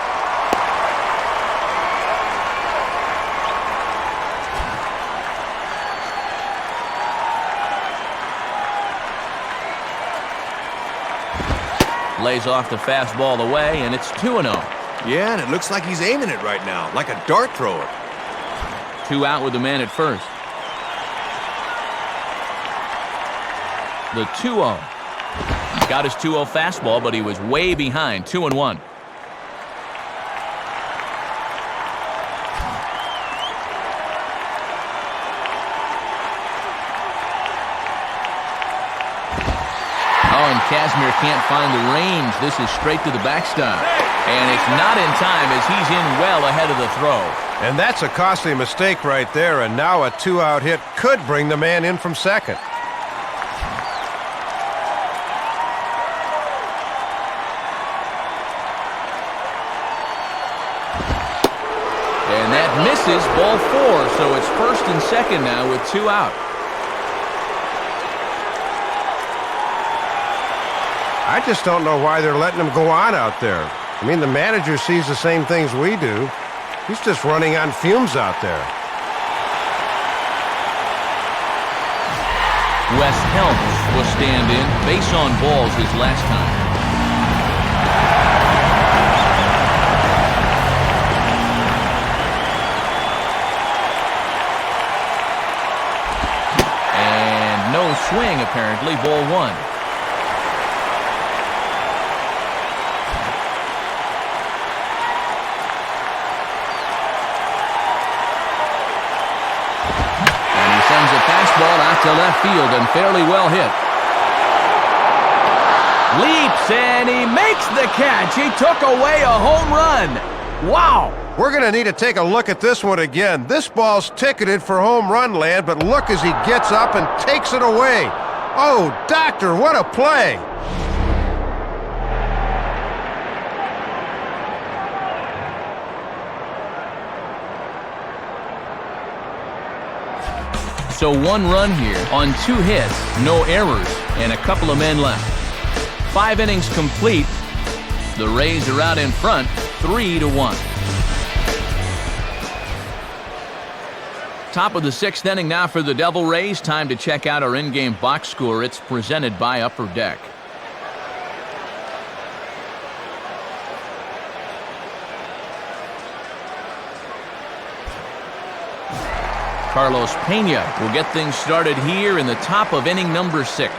Lays off the fastball away, and it's 2-0.
Yeah, and it looks like he's aiming it right now, like a dart thrower.
2 out with the man at first. The 2-0. Got his 2-0 fastball, but he was way behind. 2-1. Kazmir can't find the range. This is straight to the backstop. And it's not in time as he's in well ahead of the throw.
And that's a costly mistake right there, and now a 2-out hit could bring the man in from second.
And that misses, ball 4, so it's first and second now with 2 out.
I just don't know why they're letting him go on out there. I mean, the manager sees the same things we do. He's just running on fumes out there.
Wes Helms will stand in. Base on balls his last time. And no swing, apparently. Ball 1. Ball out to left field and fairly well hit. Leaps and he makes the catch. He took away a home run. Wow.
We're going to need to take a look at this one again. This ball's ticketed for home run land, but look as he gets up and takes it away. Oh, doctor, what a play.
So 1 run here on 2 hits, no errors, and a couple of men left. 5 innings complete. The Rays are out in front, 3-1. Top of the 6th inning now for the Devil Rays. Time to check out our in-game box score. It's presented by Upper Deck. Carlos Pena will get things started here in the top of inning number 6.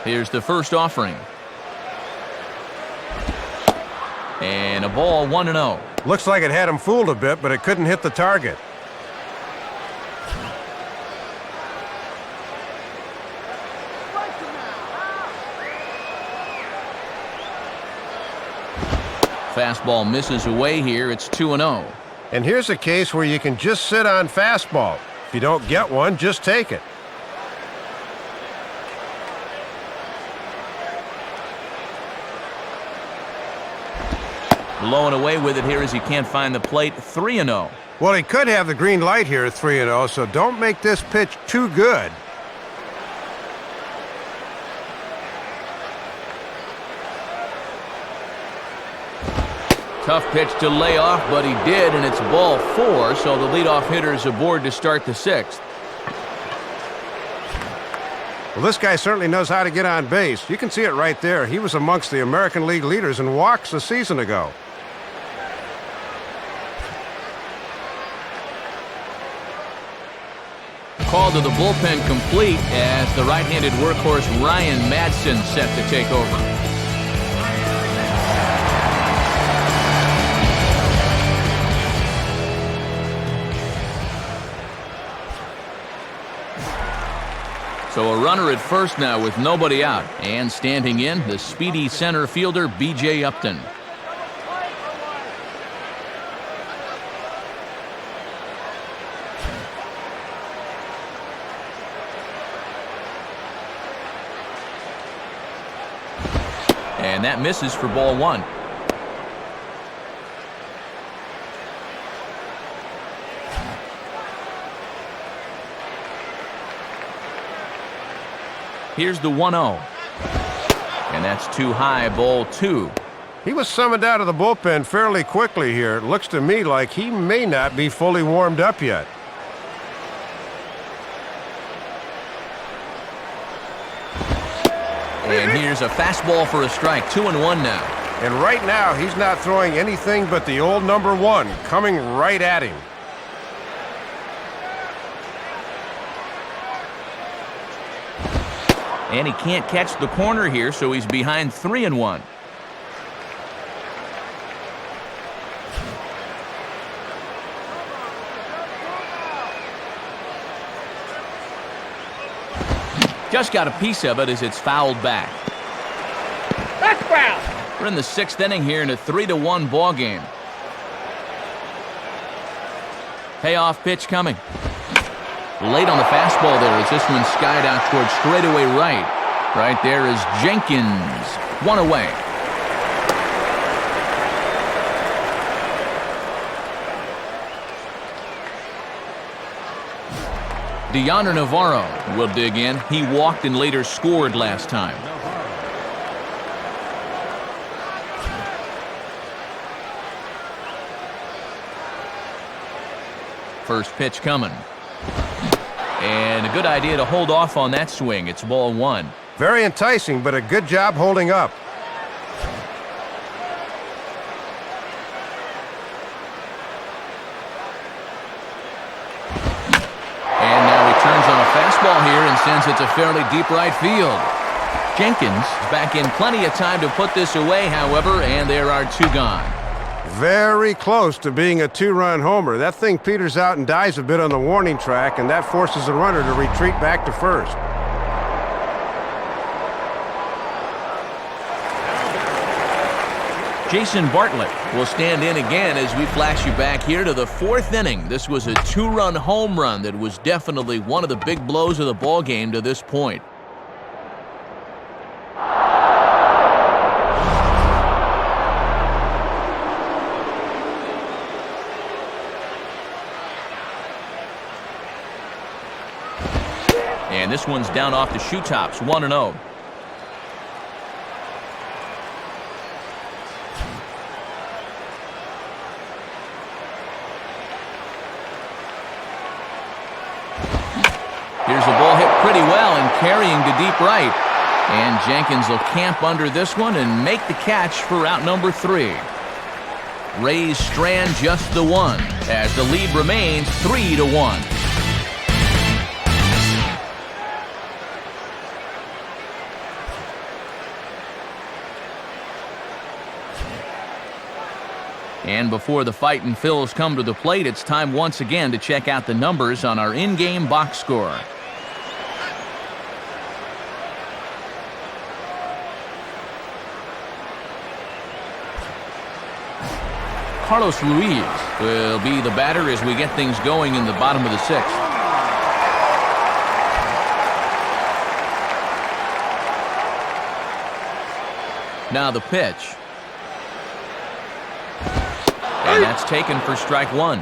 Here's the first offering. And a ball, 1-0.
Looks like it had him fooled a bit, but it couldn't hit the target.
Fastball misses away here. It's 2-0.
And here's a case where you can just sit on fastball. If you don't get one, just take it.
Blowing away with it here as he can't find the plate. 3-0.
Well, he could have the green light here at 3-0, so don't make this pitch too good.
Tough pitch to lay off, but he did, and it's ball 4, so the leadoff hitter is aboard to start the 6th.
Well, this guy certainly knows how to get on base. You can see it right there. He was amongst the American League leaders in walks a season ago.
call to the bullpen complete as the right-handed workhorse Ryan Madsen set to take over. So a runner at first now with nobody out. And standing in, the speedy center fielder, B.J. Upton. And that misses for ball one. Here's the 1-0. And that's too high, ball two.
He was summoned out of the bullpen fairly quickly here. It looks to me like he may not be fully warmed up yet.
And here's a fastball for a strike. 2-1 now.
And right now, he's not throwing anything but the old number one, coming right at him.
And he can't catch the corner here, so he's behind 3-1. Just got a piece of it as it's fouled back.
That's foul.
We're in the 6th inning here in a 3-1 ball game. Payoff pitch coming. Late on the fastball there as this one skied out towards straightaway right. Right there is Jenkins. One away. Deoner Navarro will dig in. He walked and later scored last time. First pitch coming. And a good idea to hold off on that swing. It's ball one.
Very enticing, but a good job holding up.
And now he turns on a fastball here and sends it to fairly deep right field. Jenkins back in plenty of time to put this away, however, and there are two gone.
Very close to being a two-run homer. That thing peters out and dies a bit on the warning track, and that forces the runner to retreat back to first.
Jason Bartlett will stand in again as we flash you back here to the 4th inning. This was a two-run home run that was definitely one of the big blows of the ball game to this point. And this one's down off the shoe tops, 1-0. Here's a ball hit pretty well and carrying to deep right. And Jenkins will camp under this one and make the catch for out number 3. Rays strand just the one as the lead remains 3-1. And before the fightin' Phils come to the plate, it's time once again to check out the numbers on our in-game box score. Carlos Ruiz will be the batter as we get things going in the bottom of the 6th. Now the pitch. And that's taken for strike one.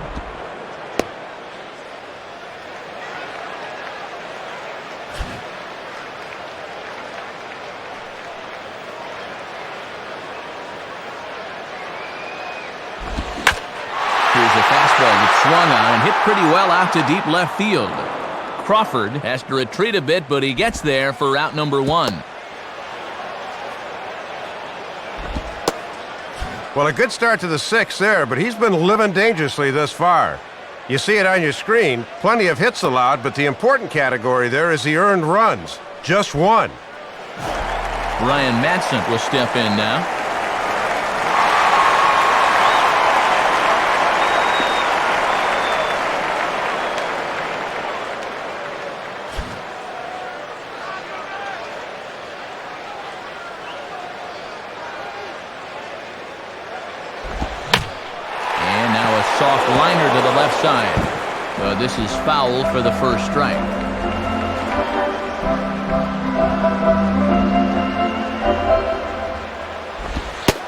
Here's a fastball that's swung on and hit pretty well out to deep left field. Crawford has to retreat a bit, but he gets there for out number 1.
Well, a good start to the 6th there, but he's been living dangerously thus far. You see it on your screen. Plenty of hits allowed, but the important category there is the earned runs. Just one.
Ryan Madsen will step in now. Soft liner to the left side. This is foul for the first strike.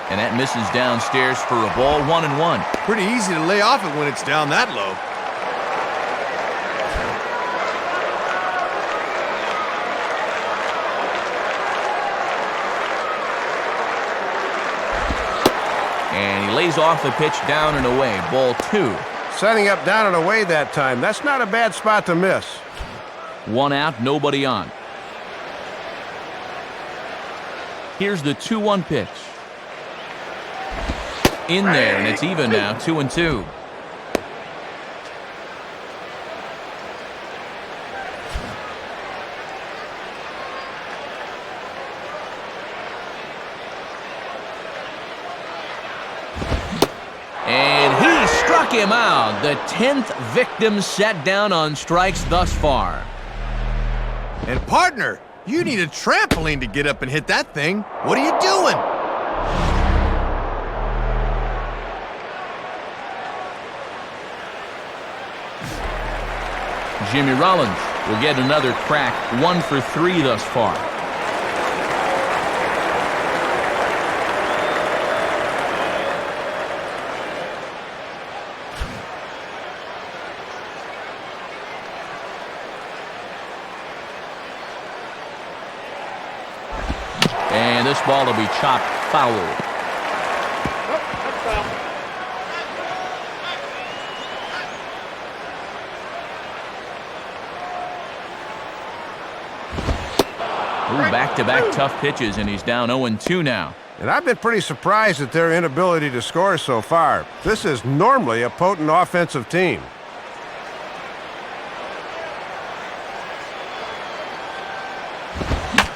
And that misses downstairs for a ball, 1-1.
Pretty easy to lay off it when it's down that low.
And he lays off the pitch down and away. Ball 2.
Setting up down and away that time. That's not a bad spot to miss.
1 out, nobody on. Here's the 2-1 pitch. In there, and it's even now, 2-2. Him out. The 10th victim set down on strikes thus far.
And partner, you need a trampoline to get up and hit that thing. What are you doing?
Jimmy Rollins will get another crack, 1 for 3 thus far. And this ball will be chopped foul.
That's foul.
Back-to-back tough pitches, and he's down 0-2 now.
And I've been pretty surprised at their inability to score so far. This is normally a potent offensive team.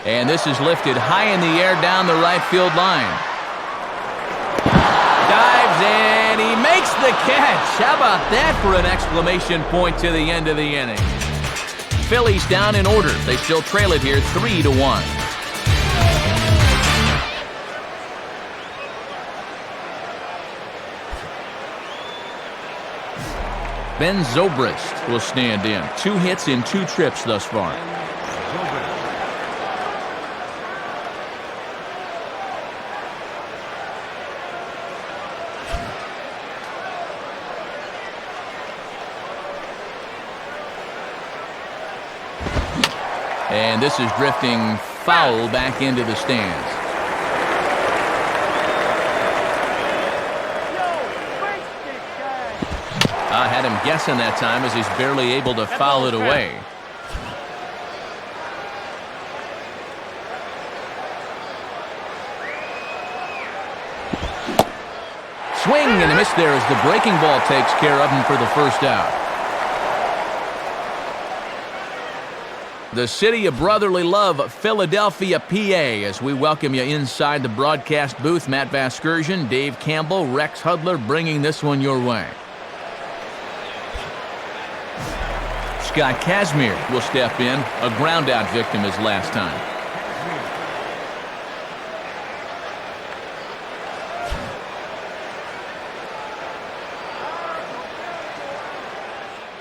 And this is lifted high in the air down the right field line. Dives in. He makes the catch. How about that for an exclamation point to the end of the inning? Phillies down in order. They still trail it here 3-1. Ben Zobrist will stand in. 2 hits in 2 trips thus far. And this is drifting foul back into the stands. I had him guessing that time as he's barely able to foul it away. Swing and a miss there as the breaking ball takes care of him for the first out. The city of brotherly love, Philadelphia, PA, as we welcome you inside the broadcast booth. Matt Vasgersian, Dave Campbell, Rex Hudler bringing this one your way. Scott Kazmir will step in. A ground-out victim as last time.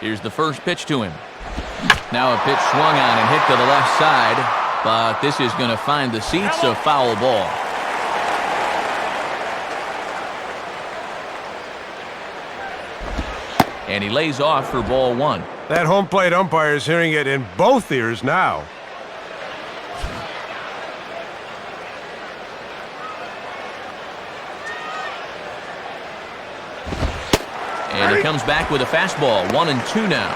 Here's the first pitch to him. Now a pitch swung on and hit to the left side, but this is going to find the seats, a foul ball. And he lays off for ball 1.
That home plate umpire is hearing it in both ears now.
And he comes back with a fastball, 1-2 now.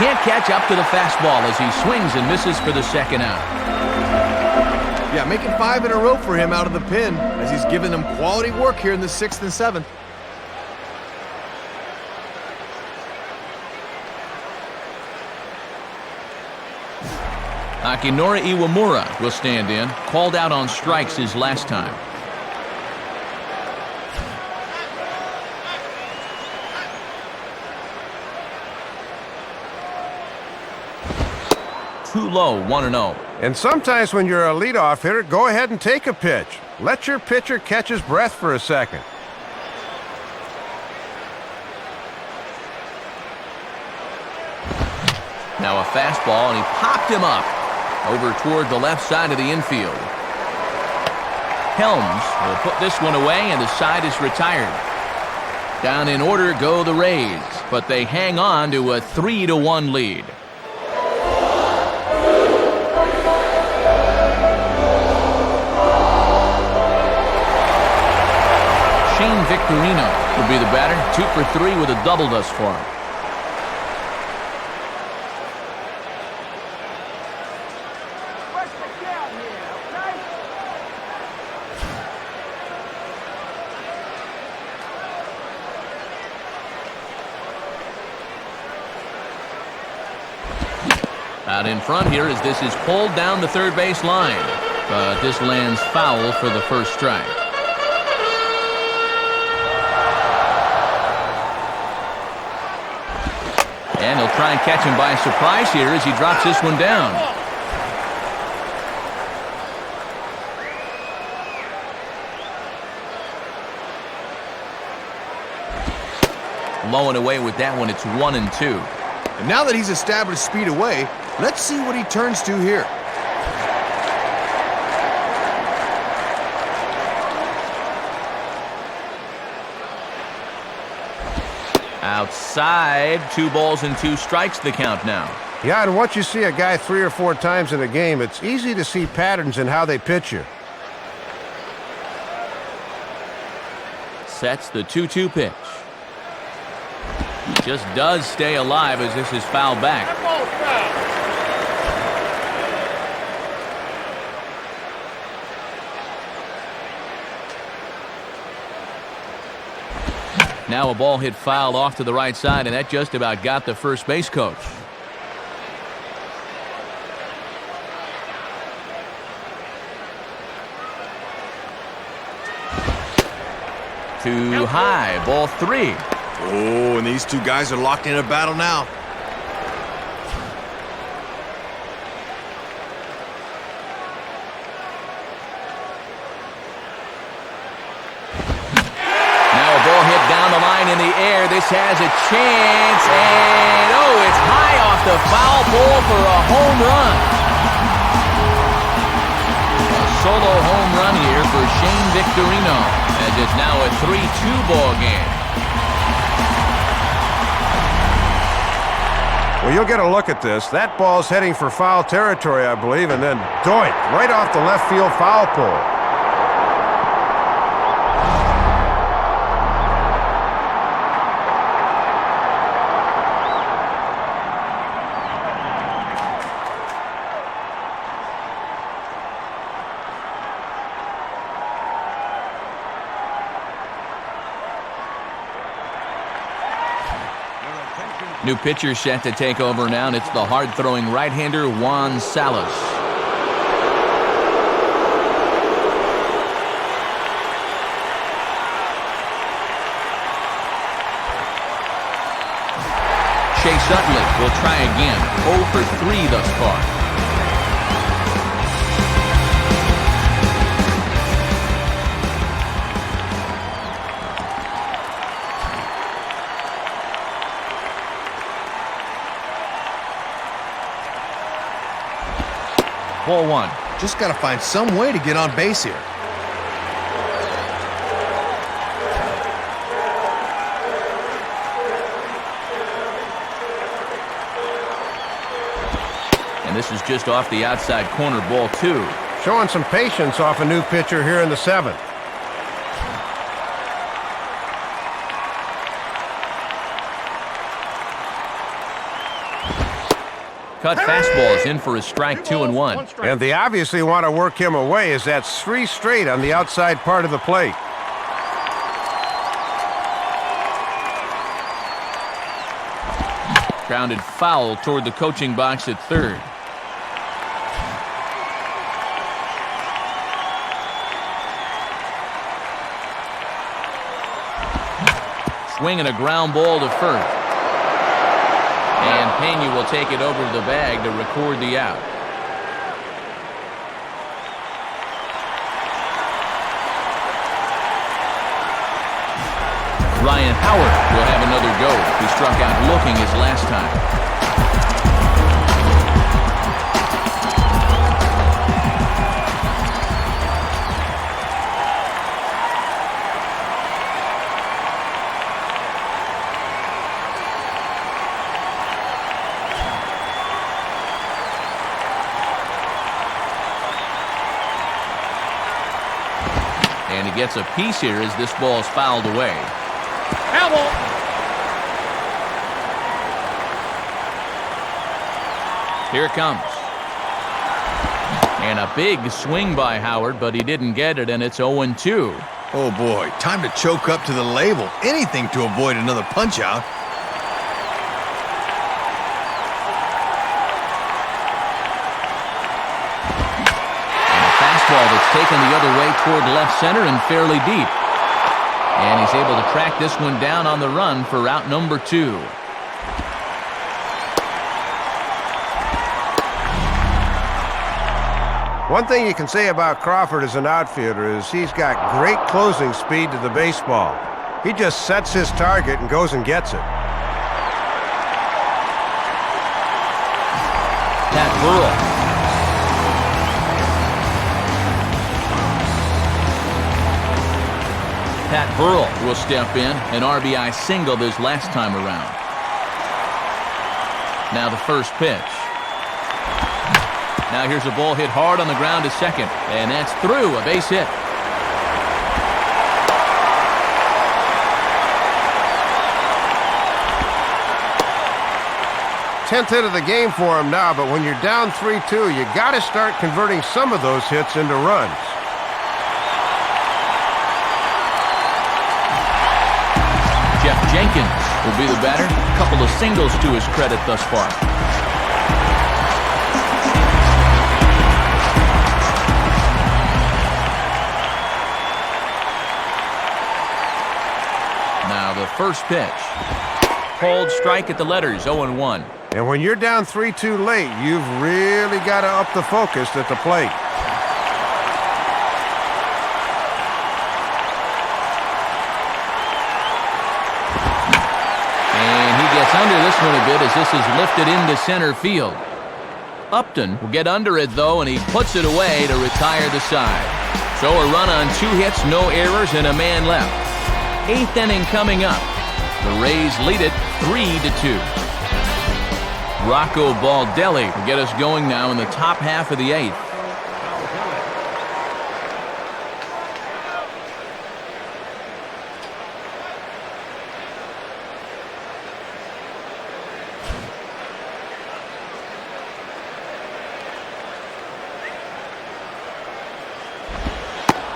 can't catch up to the fastball as he swings and misses for the second out.
Yeah, making 5 in a row for him out of the pen as he's giving them quality work here in the 6th and 7th.
Akinori Iwamura will stand in, called out on strikes his last time. Too low, 1-0.
And sometimes when you're a leadoff hitter, go ahead and take a pitch. Let your pitcher catch his breath for a second.
Now a fastball, and he popped him up over toward the left side of the infield. Helms will put this one away, and the side is retired. Down in order go the Rays, but they hang on to a 3-1 lead. Shane Victorino will be the batter, 2 for 3 with a double thus far. Out in front here as this is pulled down the third base line, but this lands foul for the first strike. And he'll try and catch him by surprise here as he drops this one down. Low and away with that one. It's 1-2.
And now that he's established speed away, let's see what he turns to here.
Outside, 2 balls and 2 strikes the count now.
Yeah, and once you see a guy 3 or 4 times in a game, it's easy to see patterns in how they pitch you.
Sets the 2-2 pitch. He just does stay alive as this is fouled back.
That ball's foul.
Now a ball hit foul off to the right side, and that just about got the first base coach. Too high, ball 3.
Oh, and these 2 guys are locked in a battle now.
In the air, this has a chance, and oh, it's high off the foul pole for a home run. A solo home run here for Shane Victorino, as it's now a 3-2 ball game.
Well, you'll get a look at this. That ball's heading for foul territory, I believe, and then doink, right off the left field foul pole.
New pitcher set to take over now, and it's the hard-throwing right-hander Juan Salas. Chase Utley will try again. 0 for 3 thus far. Ball 1.
Just got to find some way to get on base here.
And this is just off the outside corner, ball 2.
Showing some patience off a new pitcher here in the 7th.
Cut fastball is in for a strike, 2-1.
And they obviously want to work him away, as that's 3 straight on the outside part of the plate.
Grounded foul toward the coaching box at third. Swinging a ground ball to first. And Pena will take it over to the bag to record the out. Ryan Howard will have another go. He struck out looking his last time. And he gets a piece here as this ball is fouled away.
Foul ball.
Here it comes. And a big swing by Howard, but he didn't get it, and it's 0-2.
Oh boy, time to choke up to the label. Anything to avoid another punch-out.
Fastball that's taken the other way toward left center and fairly deep. And he's able to track this one down on the run for out number 2.
One thing you can say about Crawford as an outfielder is he's got great closing speed to the baseball. He just sets his target and goes and gets it.
Pat Burrell. Pat Burrell will step in, an RBI single this last time around. Now the first pitch. Now here's a ball hit hard on the ground to second, and that's through, a base hit.
Tenth hit of the game for him now, but when you're down 3-2, you got to start converting some of those hits into runs.
Jeff Jenkins will be the batter. A couple of singles to his credit thus far. Now the first pitch. Called strike at the letters, 0-1.
And when you're down 3-2 late, you've really got to up the focus at the plate.
Under this one a bit as this is lifted into center field. Upton will get under it though, and he puts it away to retire the side. So a run on 2 hits, no errors, and a man left. 8th inning coming up. The Rays lead it 3-2. Rocco Baldelli will get us going now in the top half of the 8th.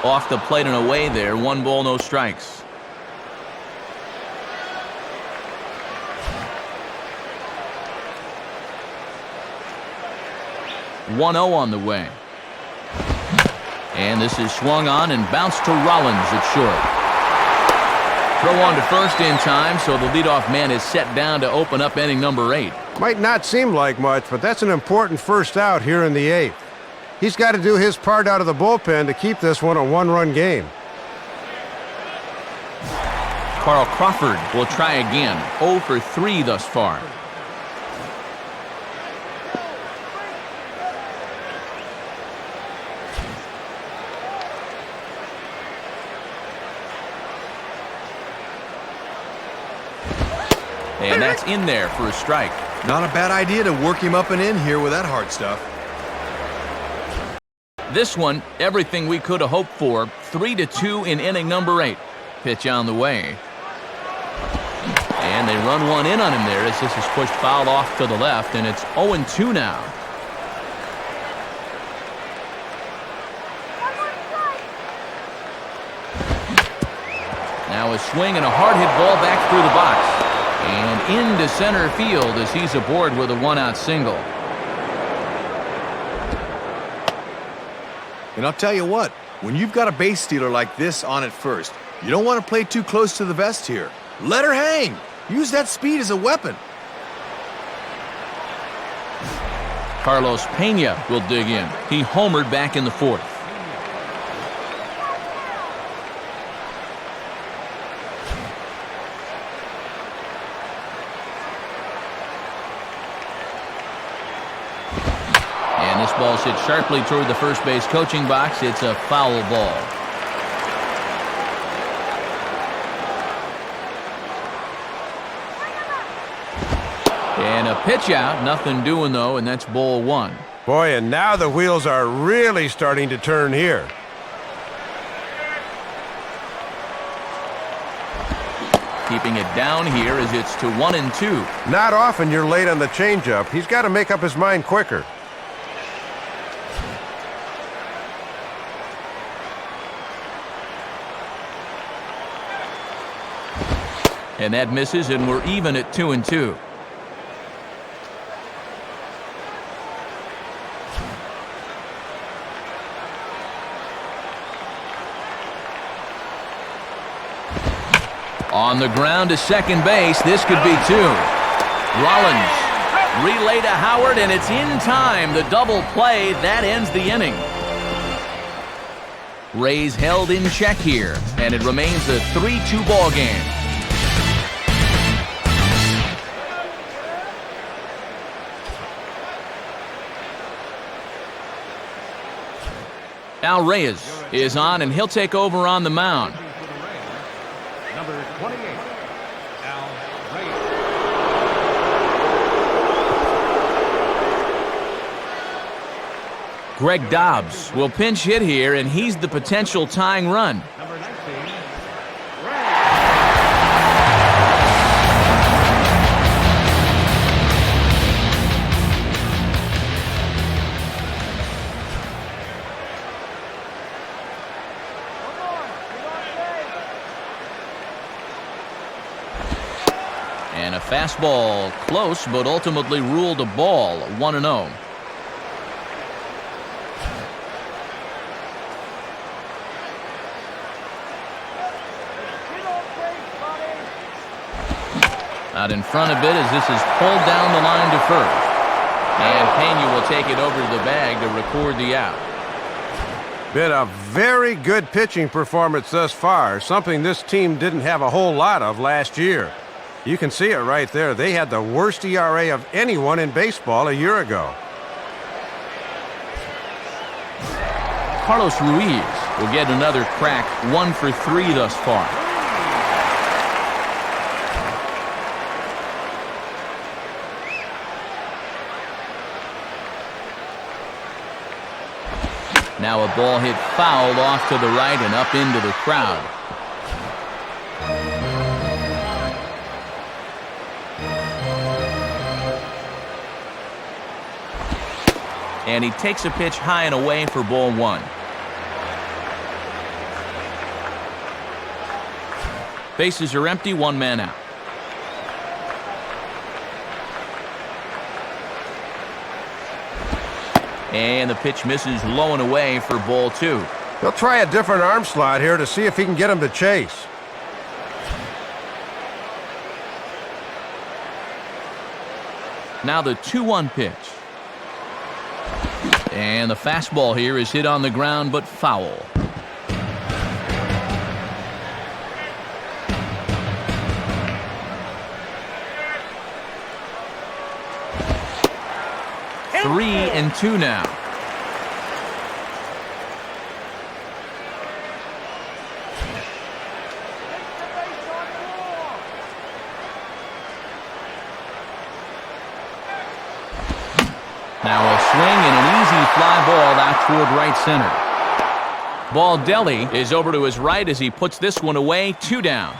Off the plate and away there. 1 ball, no strikes. (1-0) on the way. And this is swung on and bounced to Rollins at short. Throw on to first in time, so the leadoff man is set down to open up inning number 8.
Might not seem like much, but that's an important first out here in the 8th. He's got to do his part out of the bullpen to keep this one a 1-run game.
Carl Crawford will try again. 0 for 3 thus far. And that's in there for a strike.
Not a bad idea to work him up and in here with that hard stuff.
This one, everything we could have hoped for. 3-2 in inning number 8. Pitch on the way. And they run one in on him there as this is pushed foul off to the left, and it's 0-2 now. Now a swing and a hard hit ball back through the box. And into center field as he's aboard with a one-out single.
And I'll tell you what, when you've got a base stealer like this on at first, you don't want to play too close to the vest here. Let her hang. Use that speed as a weapon.
Carlos Pena will dig in. He homered back in the fourth. And this ball hit sharply toward the first base coaching box. It's a foul ball. And a pitch out, nothing doing though, and that's ball one.
Boy, and now the wheels are really starting to turn here.
Keeping it down here as it's to 1-2.
Not often you're late on the changeup. He's got to make up his mind quicker.
And that misses, and we're even at 2-2. On the ground to second base, this could be two. Rollins, relay to Howard, and it's in time. The double play, that ends the inning. Rays held in check here, and it remains a 3-2 ball game. Al Reyes is on, and he'll take over on the mound.
Number 28, Al Reyes.
Greg Dobbs will pinch hit here, and he's the potential tying run.
Number 19,
And a fastball close, but ultimately ruled a ball, 1-0. Out in front a bit as this is pulled down the line to first. And Pena will take it over to the bag to record the out.
Been a very good pitching performance thus far, something this team didn't have a whole lot of last year. You can see it right there. They had the worst ERA of anyone in baseball a year ago.
Carlos Ruiz will get another crack, 1 for 3 thus far. Now a ball hit fouled off to the right and up into the crowd. And he takes a pitch high and away for ball one. Bases are empty, one man out. And the pitch misses low and away for ball two.
He'll try a different arm slot here to see if he can get him to chase.
Now the 2-1 pitch. And the fastball here is hit on the ground but foul. Three and two now. Now a swing and an easy fly ball out toward right center. Baldelli is over to his right as he puts this one away, 2 down.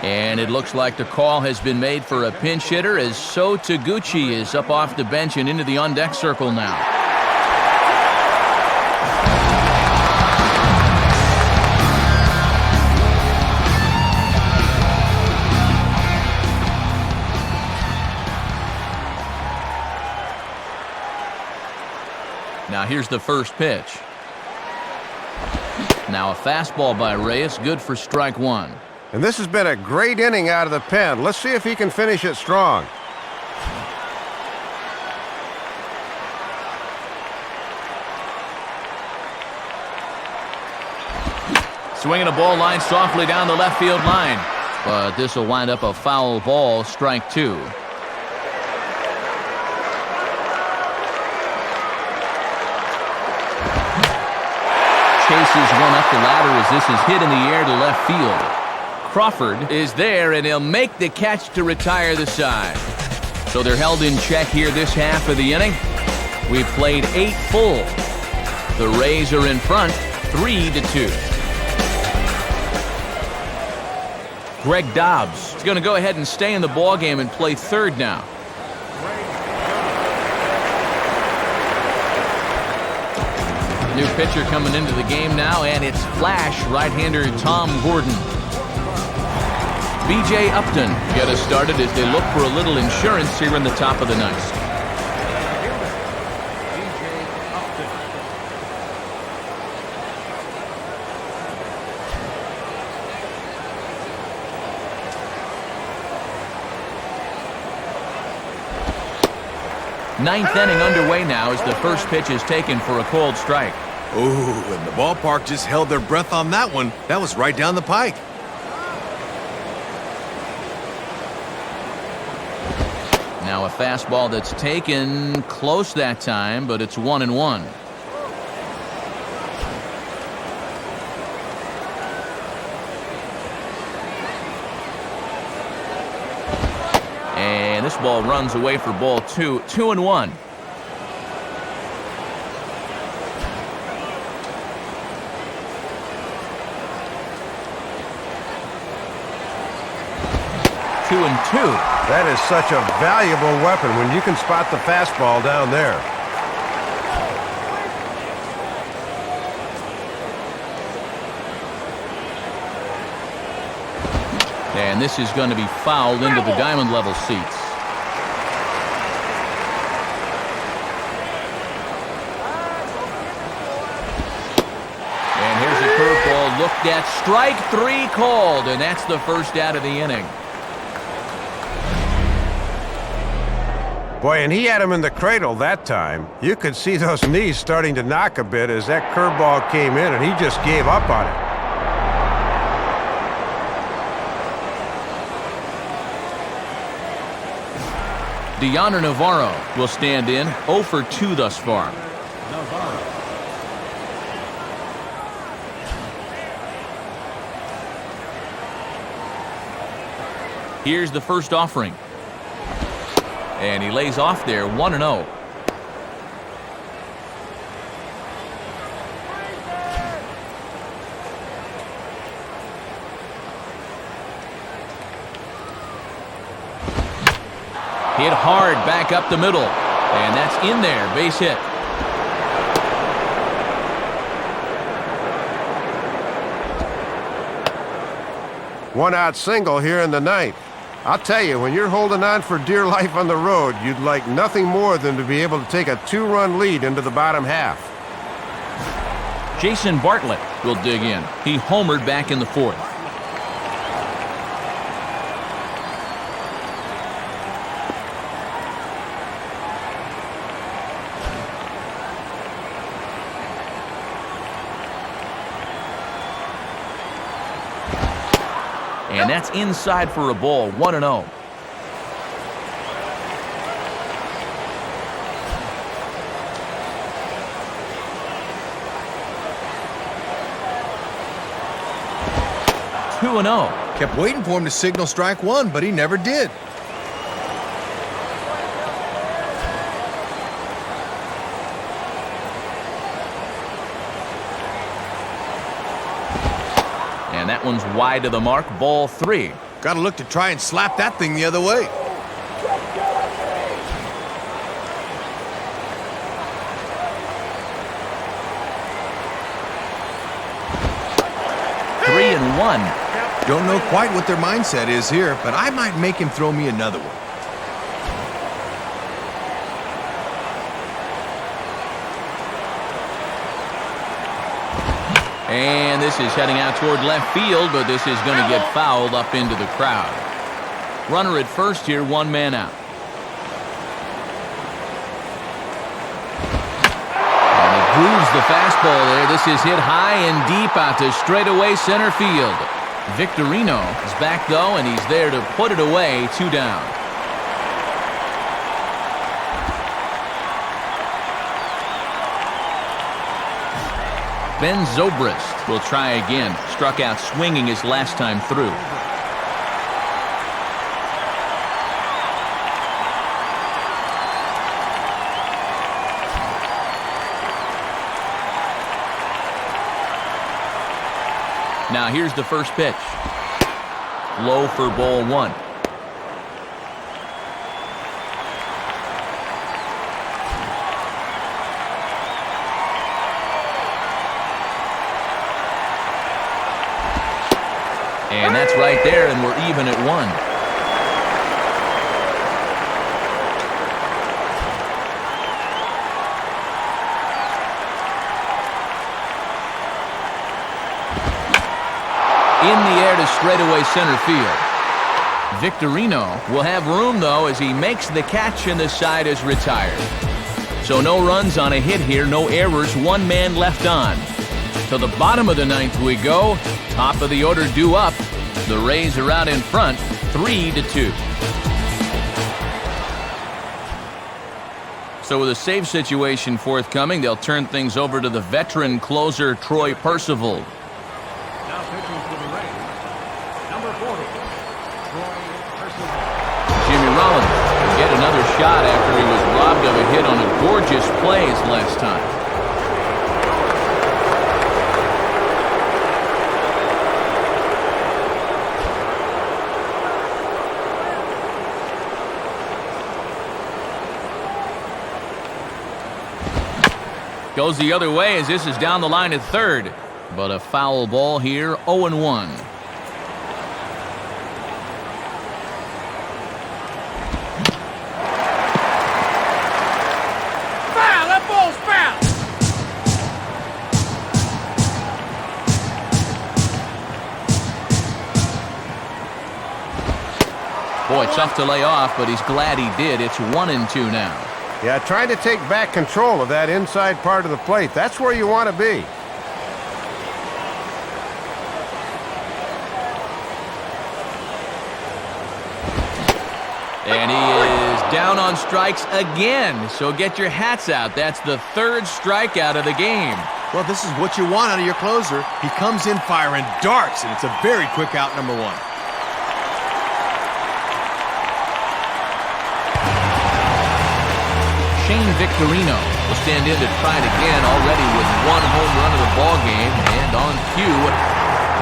And it looks like the call has been made for a pinch hitter as So Taguchi is up off the bench and into the on-deck circle now. Now here's the first pitch. Now a fastball by Reyes, good for strike one.
And this has been a great inning out of the pen. Let's see if he can finish it strong.
Swinging a ball line softly down the left field line. But this will wind up a foul ball, strike two. Chases one up the ladder as this is hit in the air to left field. Crawford is there, and he'll make the catch to retire the side. So they're held in check here this half of the inning. We've played 8 full. The Rays are in front, 3-2. Greg Dobbs is going to go ahead and stay in the ballgame and play third now. New pitcher coming into the game now, and it's flash right-hander Tom Gordon. B.J. Upton get us started as they look for a little insurance here in the top of the ninth. Ninth inning underway now as the first pitch is taken for a called strike.
Ooh, and the ballpark just held their breath on that one. That was right down the pike.
Now a fastball that's taken close that time, but it's 1-1. And this ball runs away for ball two. 2-1.
That is such a valuable weapon when you can spot the fastball down there.
And this is going to be fouled into the diamond level seats. And here's a curveball looked at. Strike three called, and that's the first out of the inning.
Boy, and he had him in the cradle that time. You could see those knees starting to knock a bit as that curveball came in, and he just gave up on it.
Deoner Navarro will stand in, 0 for 2 thus far.
Navarro.
Here's the first offering. And he lays off there, 1-0. Hit hard back up the middle. And that's in there, base hit.
One-out single here in the ninth. I'll tell you, when you're holding on for dear life on the road, you'd like nothing more than to be able to take a 2-run lead into the bottom half.
Jason Bartlett will dig in. He homered back in the fourth. And that's inside for a ball, 1-0.
Kept waiting for him to signal strike one, but he never did.
And that one's wide of the mark, ball 3.
Gotta look to try and slap that thing the other way.
Three and one.
Don't know quite what their mindset is here, but I might make him throw me another one.
And this is heading out toward left field, but this is going to get fouled up into the crowd. Runner at first here, one man out. And he grooves the fastball there. This is hit high and deep out to straightaway center field. Victorino is back, though, and he's there to put it away, 2 down. Ben Zobrist will try again. Struck out swinging his last time through. Now here's the first pitch. Low for ball 1. And that's right there, and we're even at 1. In the air to straightaway center field. Victorino will have room, though, as he makes the catch and the side is retired. So no runs on a hit here, no errors, 1 man left on. To the bottom of the 9th we go. Top of the order due up. The Rays are out in front, 3-2. So with a save situation forthcoming, they'll turn things over to the veteran closer, Troy Percival.
Now pitching for the Rays, number 40, Troy Percival.
Jimmy Rollins will get another shot after he was robbed of a hit on a gorgeous play his last time. Goes the other way as this is down the line at third. But a foul ball here, 0-1.
Foul! That ball's foul!
Boy, tough to lay off, but he's glad he did. It's 1-2 now.
Yeah, trying to take back control of that inside part of the plate. That's where you want to be.
And he is down on strikes again. So get your hats out. That's the 3rd strikeout of the game.
Well, this is what you want out of your closer. He comes in firing darts, and it's a very quick out, number 1.
Shane Victorino will stand in to try it again, already with 1 home run of the ball game. And on cue,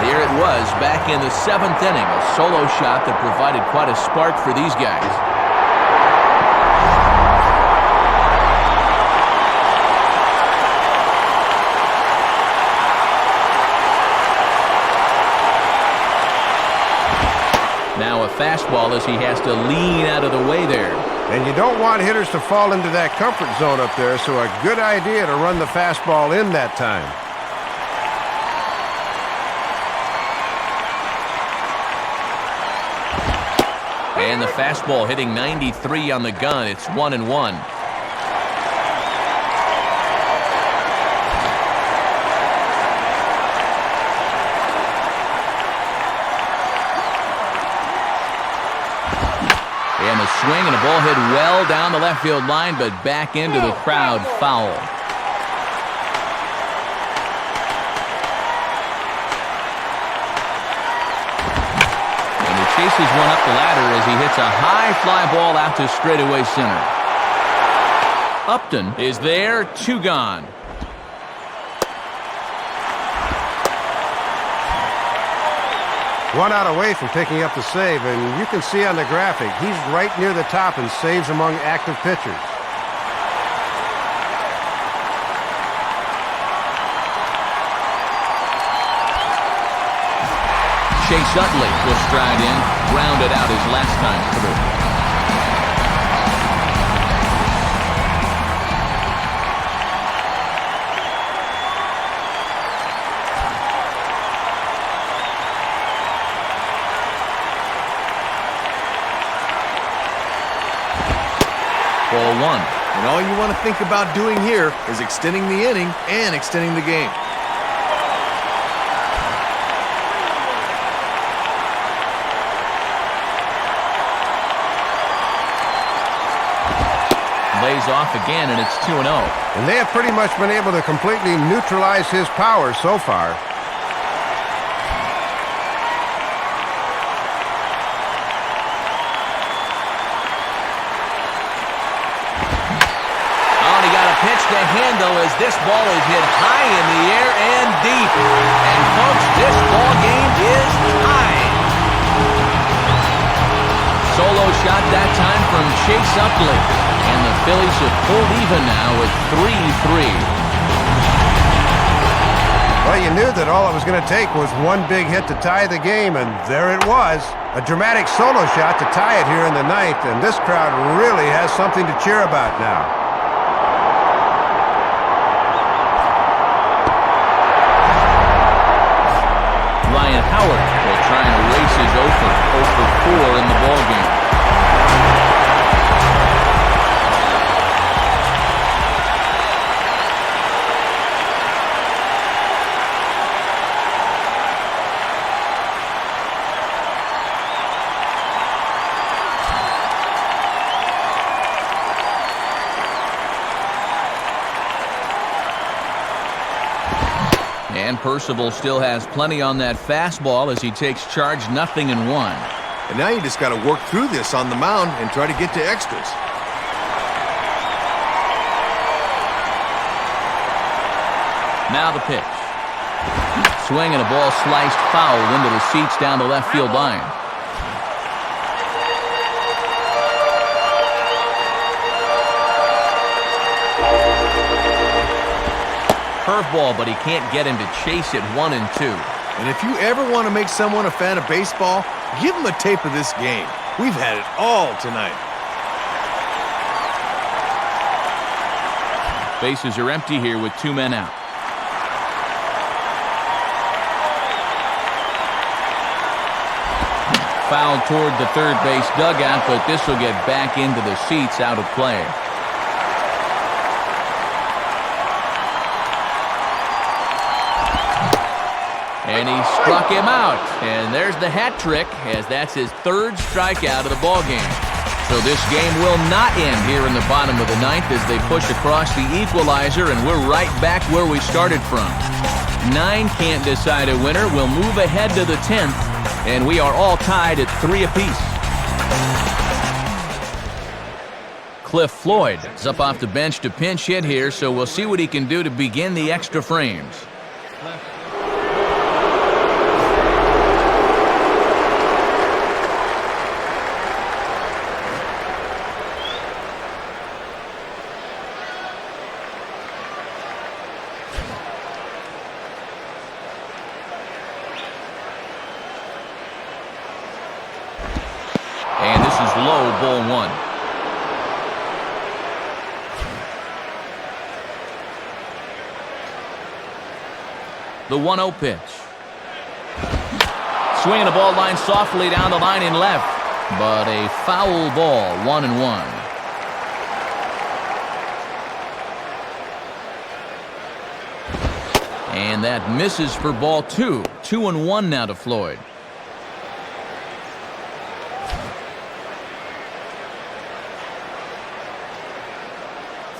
there it was, back in the 7th inning. A solo shot that provided quite a spark for these guys. Now a fastball as he has to lean out of the way there.
And you don't want hitters to fall into that comfort zone up there, so a good idea to run the fastball in that time.
And the fastball hitting 93 on the gun. It's 1-1. And a swing and a ball hit well down the left field line, but back into the crowd, foul. And he chases one up the ladder as he hits a high fly ball out to straightaway center. Upton is there, 2 gone.
1 out away from picking up the save, and you can see on the graphic, he's right near the top in saves among active pitchers.
Chase Utley will stride in, grounded out his last time through. Ball 1.
And all you want to think about doing here is extending the inning and extending the game.
Lays off again, and it's 2-0.
And they have pretty much been able to completely neutralize his power so far.
Pitch to handle as this ball is hit high in the air and deep. And folks, this ball game is tied. Solo shot that time from Chase Utley. And the Phillies have pulled even now with 3-3.
Well, you knew that all it was going to take was one big hit to tie the game, and there it was. A dramatic solo shot to tie it here in the ninth, and this crowd really has something to cheer about now.
Howard will try and erase his 0 for 4 in the ballgame. And Percival still has plenty on that fastball as he takes charge, 0-1.
And now you just got to work through this on the mound and try to get to extras.
Now the pitch. Swing and a ball sliced foul into the seats down the left field line. Curveball, but he can't get him to chase it 1-2.
And if you ever want to make someone a fan of baseball, give them a tape of this game. We've had it all tonight.
Bases are empty here with 2 men out. Foul toward the third base dugout, but this will get back into the seats, out of play. And he struck him out. And there's the hat trick, as that's his 3rd strikeout of the ballgame. So this game will not end here in the bottom of the 9th as they push across the equalizer, and we're right back where we started from. 9 can't decide a winner. We'll move ahead to the 10th, and we are all tied at 3 apiece. Cliff Floyd is up off the bench to pinch hit here, so we'll see what he can do to begin the extra frames. And this is low, ball 1. The 1-0 pitch. Swinging the ball line softly down the line in left, but a foul ball, 1-1. And that misses for ball 2. 2-1 now to Floyd.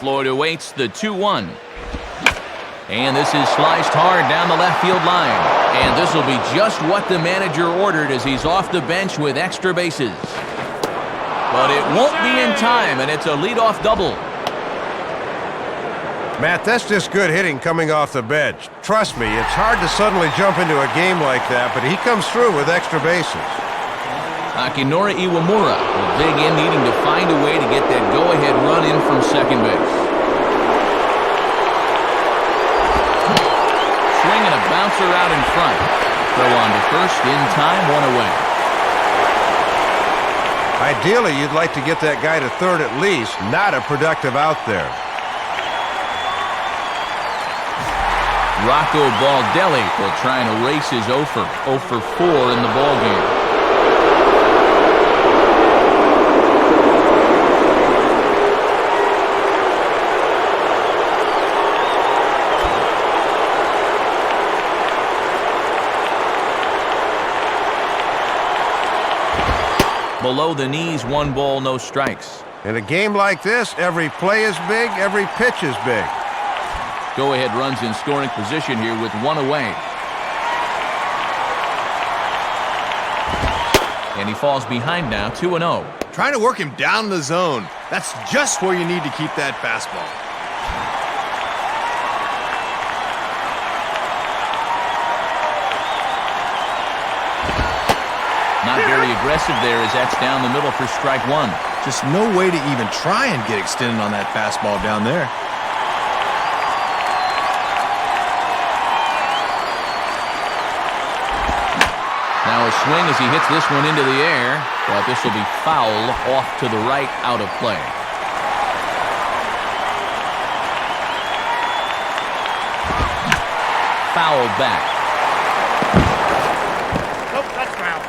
Floyd awaits the 2-1. And this is sliced hard down the left field line. And this will be just what the manager ordered as he's off the bench with extra bases. But it won't be in time, and it's a leadoff double.
Matt, that's just good hitting coming off the bench. Trust me, it's hard to suddenly jump into a game like that, but he comes through with extra bases.
Akinori Iwamura will dig in, needing to find a way to get that go-ahead run in from second base. Swing and a bouncer out in front. Throw on to first, in time, one away.
Ideally, you'd like to get that guy to third at least, not a productive out there.
Rocco Baldelli will try and erase his 0 for 4 in the ballgame. Below the knees, 1 ball, no strikes.
In a game like this, every play is big, every pitch is big.
Go-ahead runs in scoring position here with 1 away. And he falls behind now, 2-0.
Trying to work him down in the zone. That's just where you need to keep that fastball.
Not very aggressive there as that's down the middle for strike 1.
Just no way to even try and get extended on that fastball down there.
Now a swing as he hits this one into the air, but this will be foul off to the right, out of play. Foul back.
Nope, that's foul.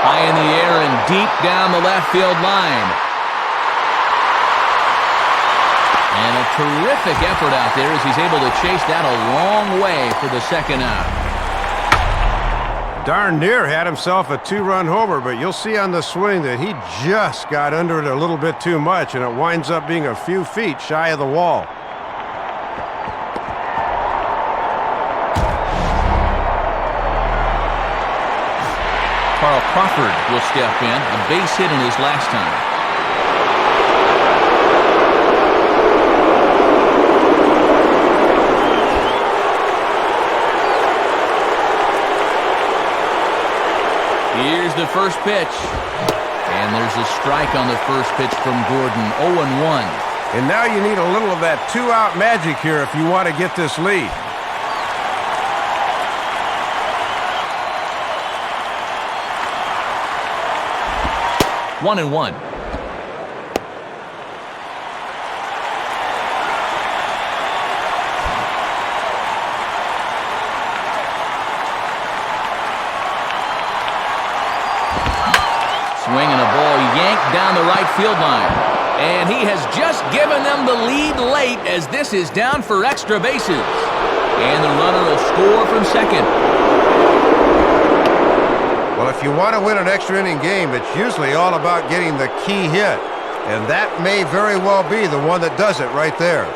High in the air and deep down the left field line. And a terrific effort out there as he's able to chase that a long way for the second out.
Darn near had himself a 2-run homer, but you'll see on the swing that he just got under it a little bit too much, and it winds up being a few feet shy of the wall.
Carl Crawford will step in, a base hit in his last time. Here's the first pitch. And there's a strike on the first pitch from Gordon, 0-1.
And now you need a little of that 2-out magic here if you want to get this lead.
One and one. Swing and a ball yanked down the right field line. And he has just given them the lead late as this is down for extra bases. And the runner will score from second.
Well, if you want to win an extra inning game, it's usually all about getting the key hit. And that may very well be the one that does it right there.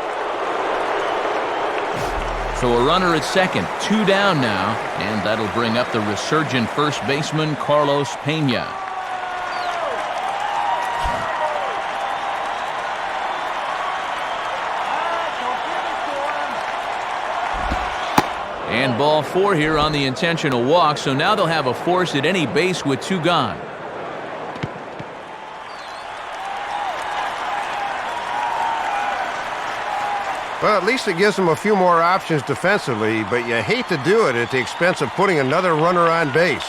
So a runner at second, 2 down now. And that'll bring up the resurgent first baseman, Carlos Pena. And ball 4 here on the intentional walk, so now they'll have a force at any base with 2 gone.
Well, at least it gives them a few more options defensively, but you hate to do it at the expense of putting another runner on base.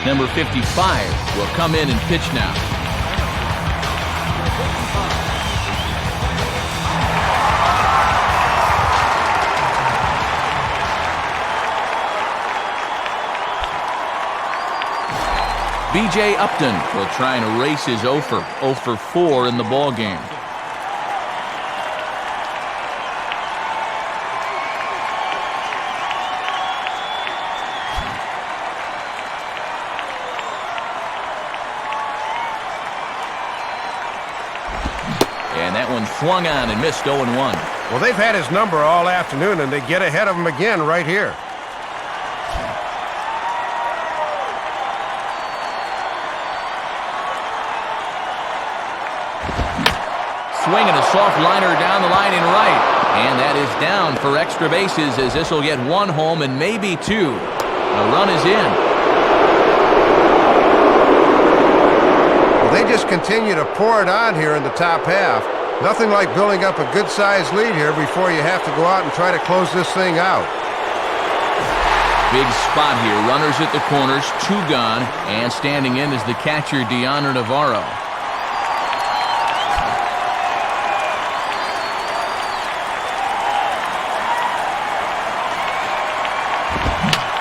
Number 55 will come in and pitch now. B.J. Upton will try and erase his 0 for 4 in the ballgame. And that one swung on and missed 0-1.
Well, they've had his number all afternoon, and they get ahead of him again right here.
Swinging a soft liner down the line in right. And that is down for extra bases as this will get one home and maybe two. The run is in.
Well, they just continue to pour it on here in the top half. Nothing like building up a good-sized lead here before you have to go out and try to close this thing out.
Big spot here. Runners at the corners, two gone, and standing in is the catcher, Deanna Navarro.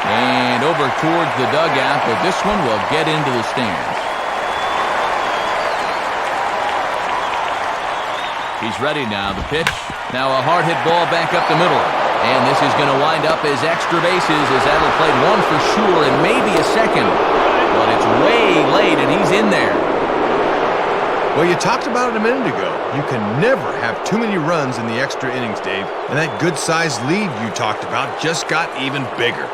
And over towards the dugout, but this one will get into the stands. He's ready now. The pitch. Now a hard hit ball back up the middle. And this is going to wind up as extra bases as that'll play one for sure and maybe a second. But it's way late and he's in there.
Well, you talked about it a minute ago. You can never have too many runs in the extra innings, Dave. And that good-sized lead you talked about just got even bigger.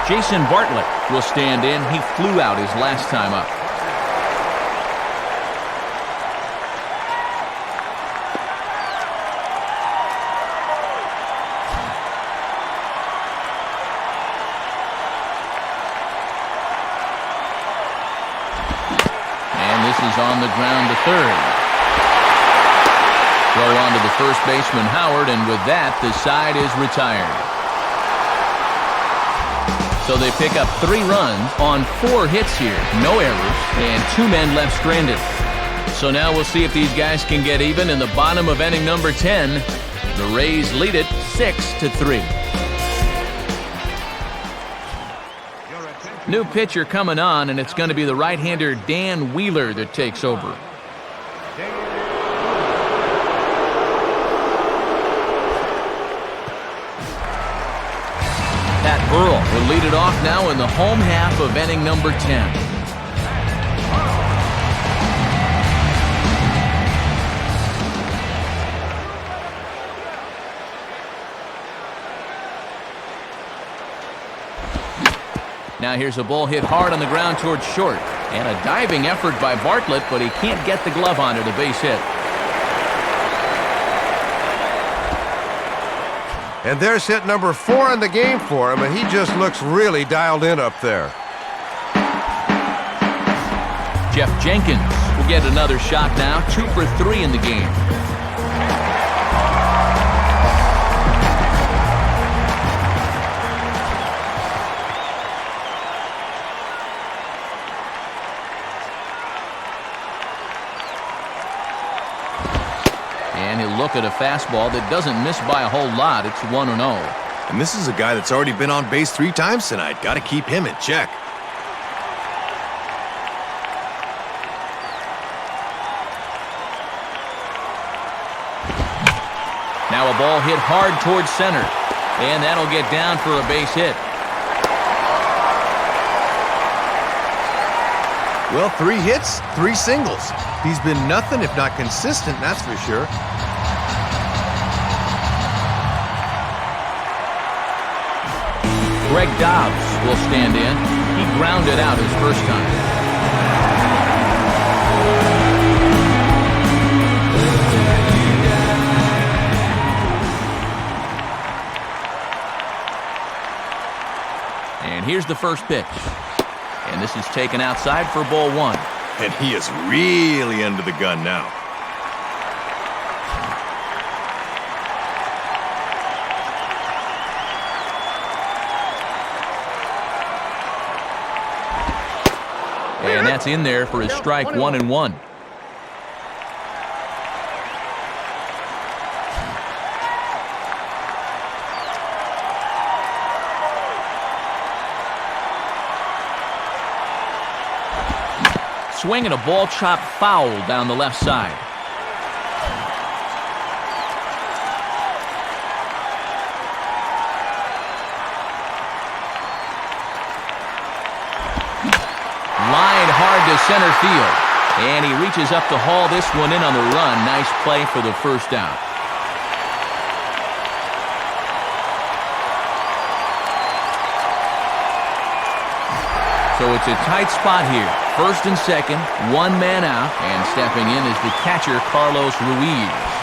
Jason Bartlett will stand in. He flew out his last time up. Is on the ground to third. Throw on to the first baseman, Howard, and with that, the side is retired. So they pick up 3 runs on 4 hits here. No errors, and 2 men left stranded. So now we'll see if these guys can get even in the bottom of inning number 10. The Rays lead it 6-3. New pitcher coming on, and it's going to be the right-hander Dan Wheeler that takes over. Pat Burrell will lead it off now in the home half of inning number 10. Now here's a ball hit hard on the ground towards short. And a diving effort by Bartlett, but he can't get the glove on it, a base hit.
And there's hit number 4 in the game for him, and he just looks really dialed in up there.
Jeff Jenkins will get another shot now, 2 for 3 in the game. And he'll look at a fastball that doesn't miss by a whole lot. It's 1-0.
And this is a guy that's already been on base 3 times tonight. Got to keep him in check.
Now a ball hit hard towards center. And that'll get down for a base hit.
Well, 3 hits, 3 singles. He's been nothing if not consistent, that's for sure.
Greg Dobbs will stand in. He grounded out his first time. And here's the first pitch. And this is taken outside for ball 1.
And he is really under the gun now.
And that's in there for his strike 1-1. Swinging a ball chopped foul down the left side. Line hard to center field. And he reaches up to haul this one in on the run. Nice play for the first down. So it's a tight spot here. First and second, one man out, and stepping in is the catcher, Carlos Ruiz.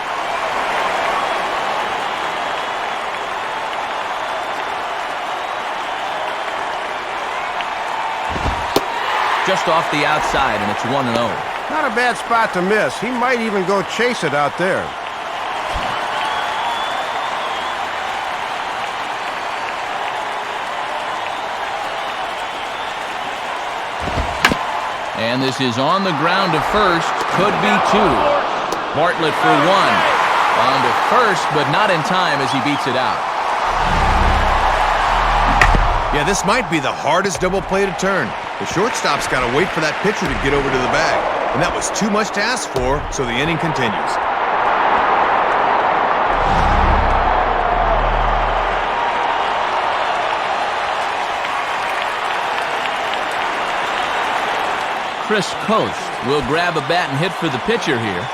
Just off the outside, and it's 1-0.
Not a bad spot to miss. He might even go chase it out there.
And this is on the ground to first. Could be two. Bartlett for one. On to first, but not in time as he beats it out.
Yeah, this might be the hardest double play to turn. The shortstop's got to wait for that pitcher to get over to the bag. And that was too much to ask for, so the inning continues.
Chris Coast will grab a bat and hit for the pitcher here.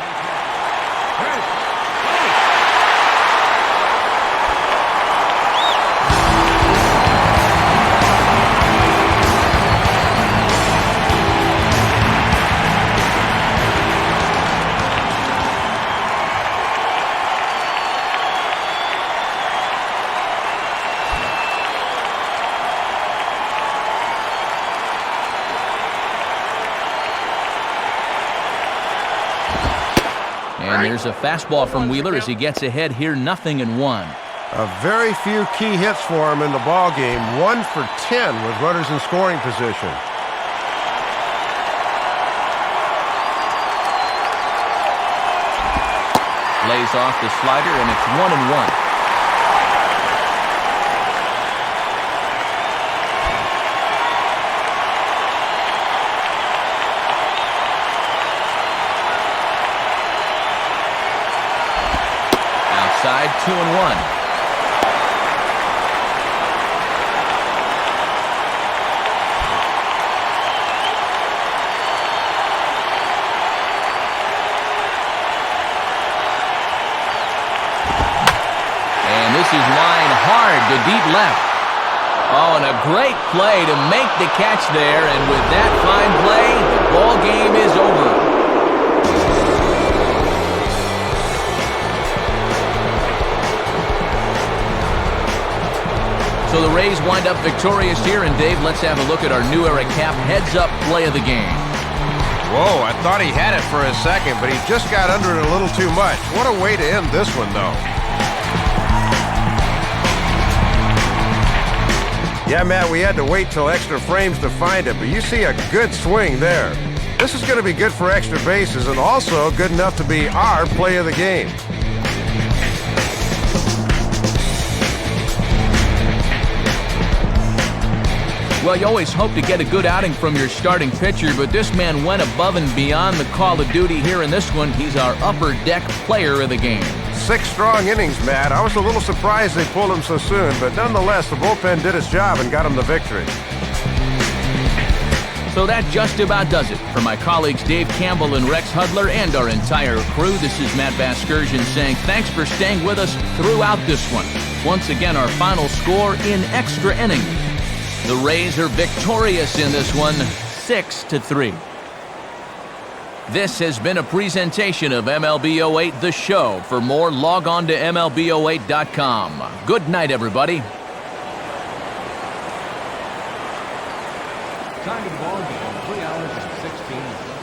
And there's a fastball from Wheeler as he gets ahead here, 0-1.
A very few key hits for him in the ball game. 1 for 10 with runners in scoring position.
Lays off the slider, and it's 1-1. Outside, 2-1. This is line hard to deep left. Oh, and a great play to make the catch there. And with that fine play, the ball game is over. So the Rays wind up victorious here. And Dave, let's have a look at our new era cap heads-up play of the game.
Whoa, I thought he had it for a second, but he just got under it a little too much. What a way to end this one, though. Yeah, Matt, we had to wait till extra frames to find it, but you see a good swing there. This is going to be good for extra bases and also good enough to be our play of the game.
Well, you always hope to get a good outing from your starting pitcher, but this man went above and beyond the call of duty here in this one. He's our upper deck player of the game.
6 strong innings, Matt. I was a little surprised they pulled him so soon, but nonetheless, the bullpen did its job and got him the victory.
So that just about does it. For my colleagues Dave Campbell and Rex Hudler and our entire crew, this is Matt Vasgersian saying thanks for staying with us throughout this one. Once again, our final score in extra innings. The Rays are victorious in this one, 6-3. This has been a presentation of MLB 08 The Show. For more, log on to MLB08.com. Good night, everybody.
Time of the ball game, 3 hours and 16 minutes.